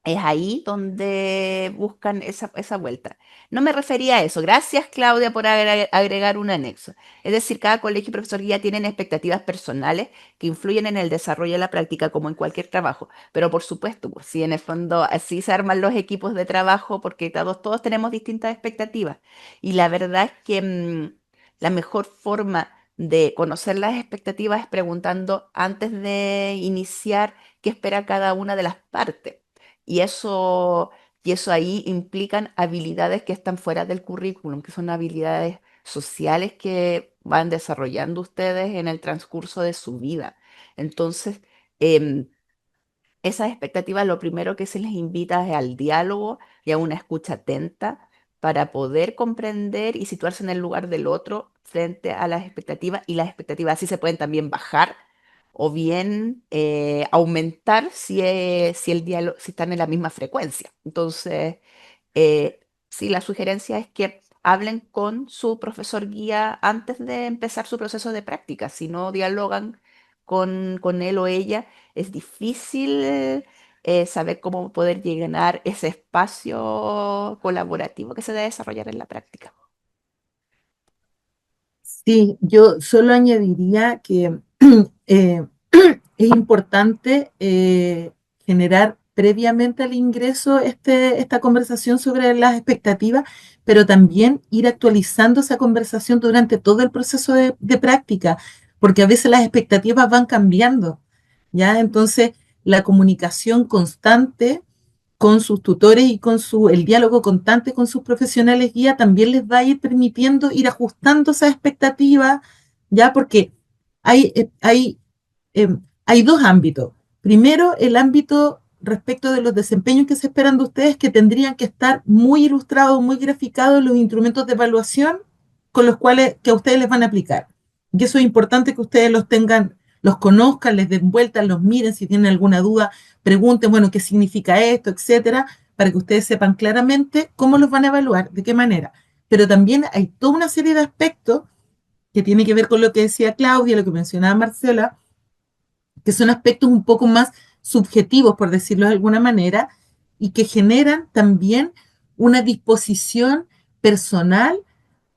es ahí donde buscan esa vuelta. No me refería a eso. Gracias, Claudia, por agregar un anexo. Es decir, cada colegio y profesor guía tienen expectativas personales que influyen en el desarrollo de la práctica, como en cualquier trabajo. Pero por supuesto, pues, sí, en el fondo así se arman los equipos de trabajo porque todos tenemos distintas expectativas. Y la verdad es que la mejor forma de conocer las expectativas es preguntando antes de iniciar qué espera cada una de las partes. Y eso, y eso ahí implican habilidades que están fuera del currículum, que son habilidades sociales que van desarrollando ustedes en el transcurso de su vida. Entonces, em, esas expectativas, lo primero que se les invita es al diálogo y a una escucha atenta para poder comprender y situarse en el lugar del otro frente a las expectativas, y las expectativas así se pueden también bajar o bien aumentar si el diálogo, si están en la misma frecuencia. Entonces, eh, sí, la sugerencia es que hablen con su profesor guía antes de empezar su proceso de práctica. Si no dialogan con él o ella, es difícil saber cómo poder llenar ese espacio colaborativo que se debe desarrollar en la práctica. Sí, yo solo añadiría que eh, es importante generar previamente al ingreso esta conversación sobre las expectativas, pero también ir actualizando esa conversación durante todo el proceso de práctica, porque a veces las expectativas van cambiando, ¿ya? Entonces, la comunicación constante con sus tutores y el diálogo constante con sus profesionales guía también les va a ir permitiendo ir ajustando esas expectativas, ¿ya? Porque hay, eh, hay hay dos ámbitos. Primero, el ámbito respecto de los desempeños que se esperan de ustedes, que tendrían que estar muy ilustrados, muy graficados en los instrumentos de evaluación con los cuales que a ustedes les van a aplicar. Y eso es importante que ustedes los tengan, los conozcan, les den vuelta, los miren, si tienen alguna duda, pregunten, bueno, qué significa esto, etcétera, para que ustedes sepan claramente cómo los van a evaluar, de qué manera. Pero también hay toda una serie de aspectos que tiene que ver con lo que decía Claudia, lo que mencionaba Marcela, que son aspectos un poco más subjetivos, por decirlo de alguna manera, y que generan también una disposición personal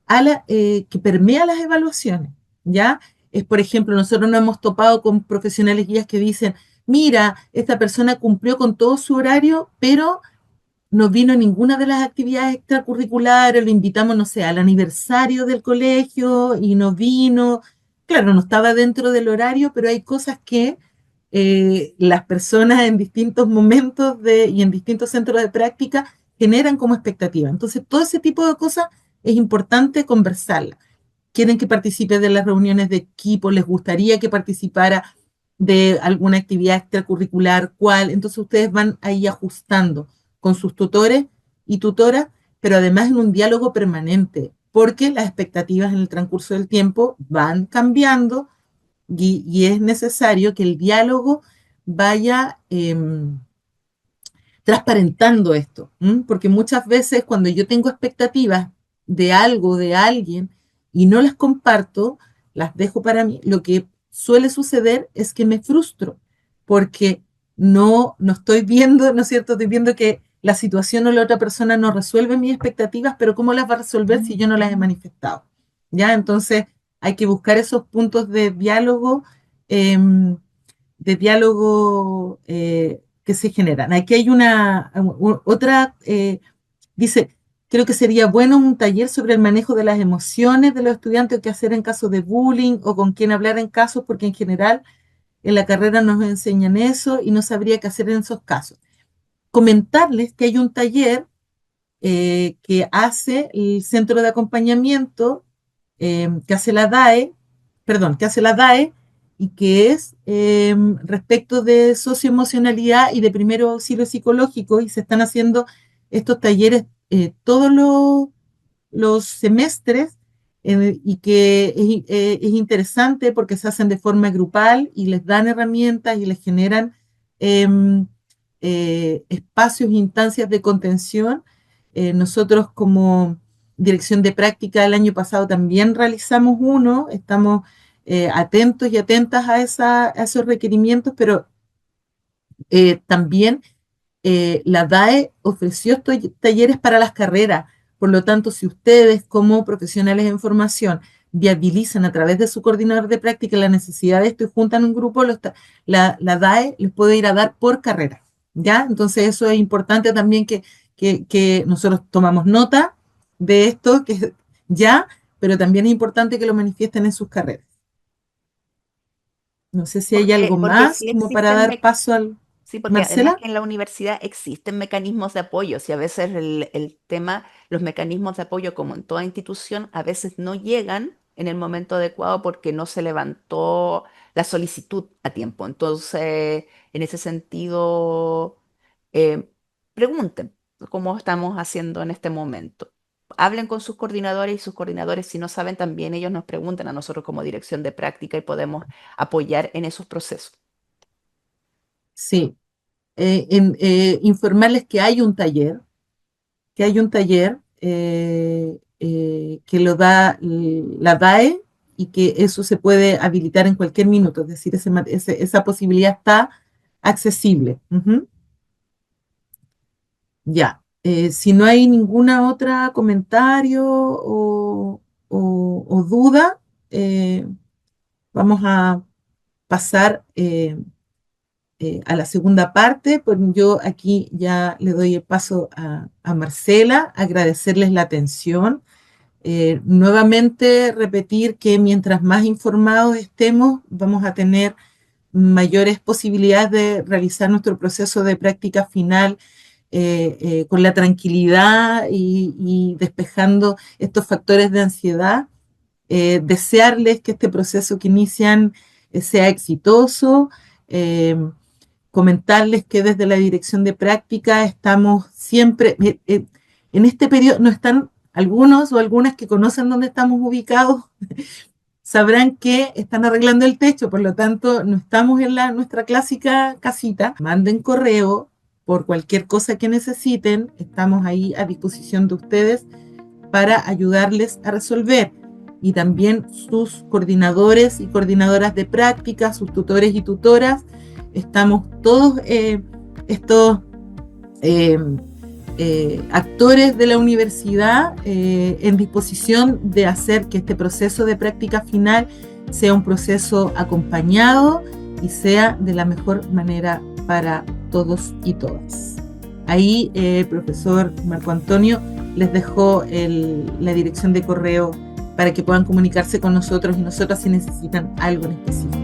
que permea las evaluaciones, ¿ya? Es, por ejemplo, nosotros nos hemos topado con profesionales guías que dicen, mira, esta persona cumplió con todo su horario, pero no vino a ninguna de las actividades extracurriculares, lo invitamos, no sé, al aniversario del colegio y no vino. Claro, no estaba dentro del horario, pero hay cosas que las personas en distintos momentos y en distintos centros de práctica generan como expectativa. Entonces, todo ese tipo de cosas es importante conversarlas. ¿Quieren que participe de las reuniones de equipo? ¿Les gustaría que participara de alguna actividad extracurricular? ¿Cuál? Entonces ustedes van ahí ajustando con sus tutores y tutoras, pero además en un diálogo permanente, porque las expectativas en el transcurso del tiempo van cambiando y es necesario que el diálogo vaya transparentando esto, ¿m? Porque muchas veces cuando yo tengo expectativas de algo, de alguien, y no las comparto, las dejo para mí, lo que suele suceder es que me frustro, porque no estoy viendo, ¿no es cierto? Estoy viendo que la situación o la otra persona no resuelve mis expectativas, pero ¿cómo las va a resolver si yo no las he manifestado? ¿Ya? Entonces hay que buscar esos puntos de diálogo que se generan. Aquí hay otra, dice, creo que sería bueno un taller sobre el manejo de las emociones de los estudiantes, qué hacer en caso de bullying o con quién hablar en casos, porque en general en la carrera nos enseñan eso y no sabría qué hacer en esos casos. Comentarles que hay un taller que hace el Centro de Acompañamiento, que hace la DAE, perdón, que hace la DAE y que es respecto de socioemocionalidad y de primero auxilio psicológico, y se están haciendo estos talleres todos los semestres, y que es interesante porque se hacen de forma grupal y les dan herramientas y les generan espacios e instancias de contención. Nosotros como dirección de práctica el año pasado también realizamos uno, estamos atentos y atentas a esos requerimientos, pero también la DAE ofreció estos talleres para las carreras. Por lo tanto, si ustedes como profesionales en formación viabilizan a través de su coordinador de práctica la necesidad de esto y juntan un grupo, la DAE les puede ir a dar por carrera, ¿ya? Entonces eso es importante también que nosotros tomamos nota de esto, que ya, pero también es importante que lo manifiesten en sus carreras. No sé si hay algo Porque más sí como para existen, dar paso al... sí, porque además Marcela. que en la universidad existen mecanismos de apoyo, y a veces el tema, los mecanismos de apoyo, como en toda institución, a veces no llegan en el momento adecuado porque no se levantó la solicitud a tiempo. Entonces, en ese sentido, eh, pregunten cómo estamos haciendo en este momento. Hablen con sus coordinadores, y sus coordinadores, si no saben, también ellos nos preguntan a nosotros como dirección de práctica y podemos apoyar en esos procesos. Sí, informarles que hay un taller que lo da la DAE y que eso se puede habilitar en cualquier minuto, es decir, esa posibilidad está accesible. Ujú. Ya, si no hay ninguna otra comentario o duda, eh, vamos a pasar a la segunda parte, pues yo aquí ya le doy el paso a Marcela, agradecerles la atención. Nuevamente repetir que mientras más informados estemos, vamos a tener mayores posibilidades de realizar nuestro proceso de práctica final con la tranquilidad y despejando estos factores de ansiedad. Desearles que este proceso que inician sea exitoso. Eh, Comentarles que desde la dirección de práctica estamos siempre, en este periodo no están algunos o algunas que conocen dónde estamos ubicados, sabrán que están arreglando el techo, por lo tanto no estamos en nuestra clásica casita. Manden correo por cualquier cosa que necesiten, estamos ahí a disposición de ustedes para ayudarles a resolver. Y también sus coordinadores y coordinadoras de práctica, sus tutores y tutoras, estamos todos estos actores de la universidad en disposición de hacer que este proceso de práctica final sea un proceso acompañado y sea de la mejor manera para todos y todas. Ahí el profesor Marco Antonio les dejó la dirección de correo para que puedan comunicarse con nosotros y nosotras si necesitan algo en específico.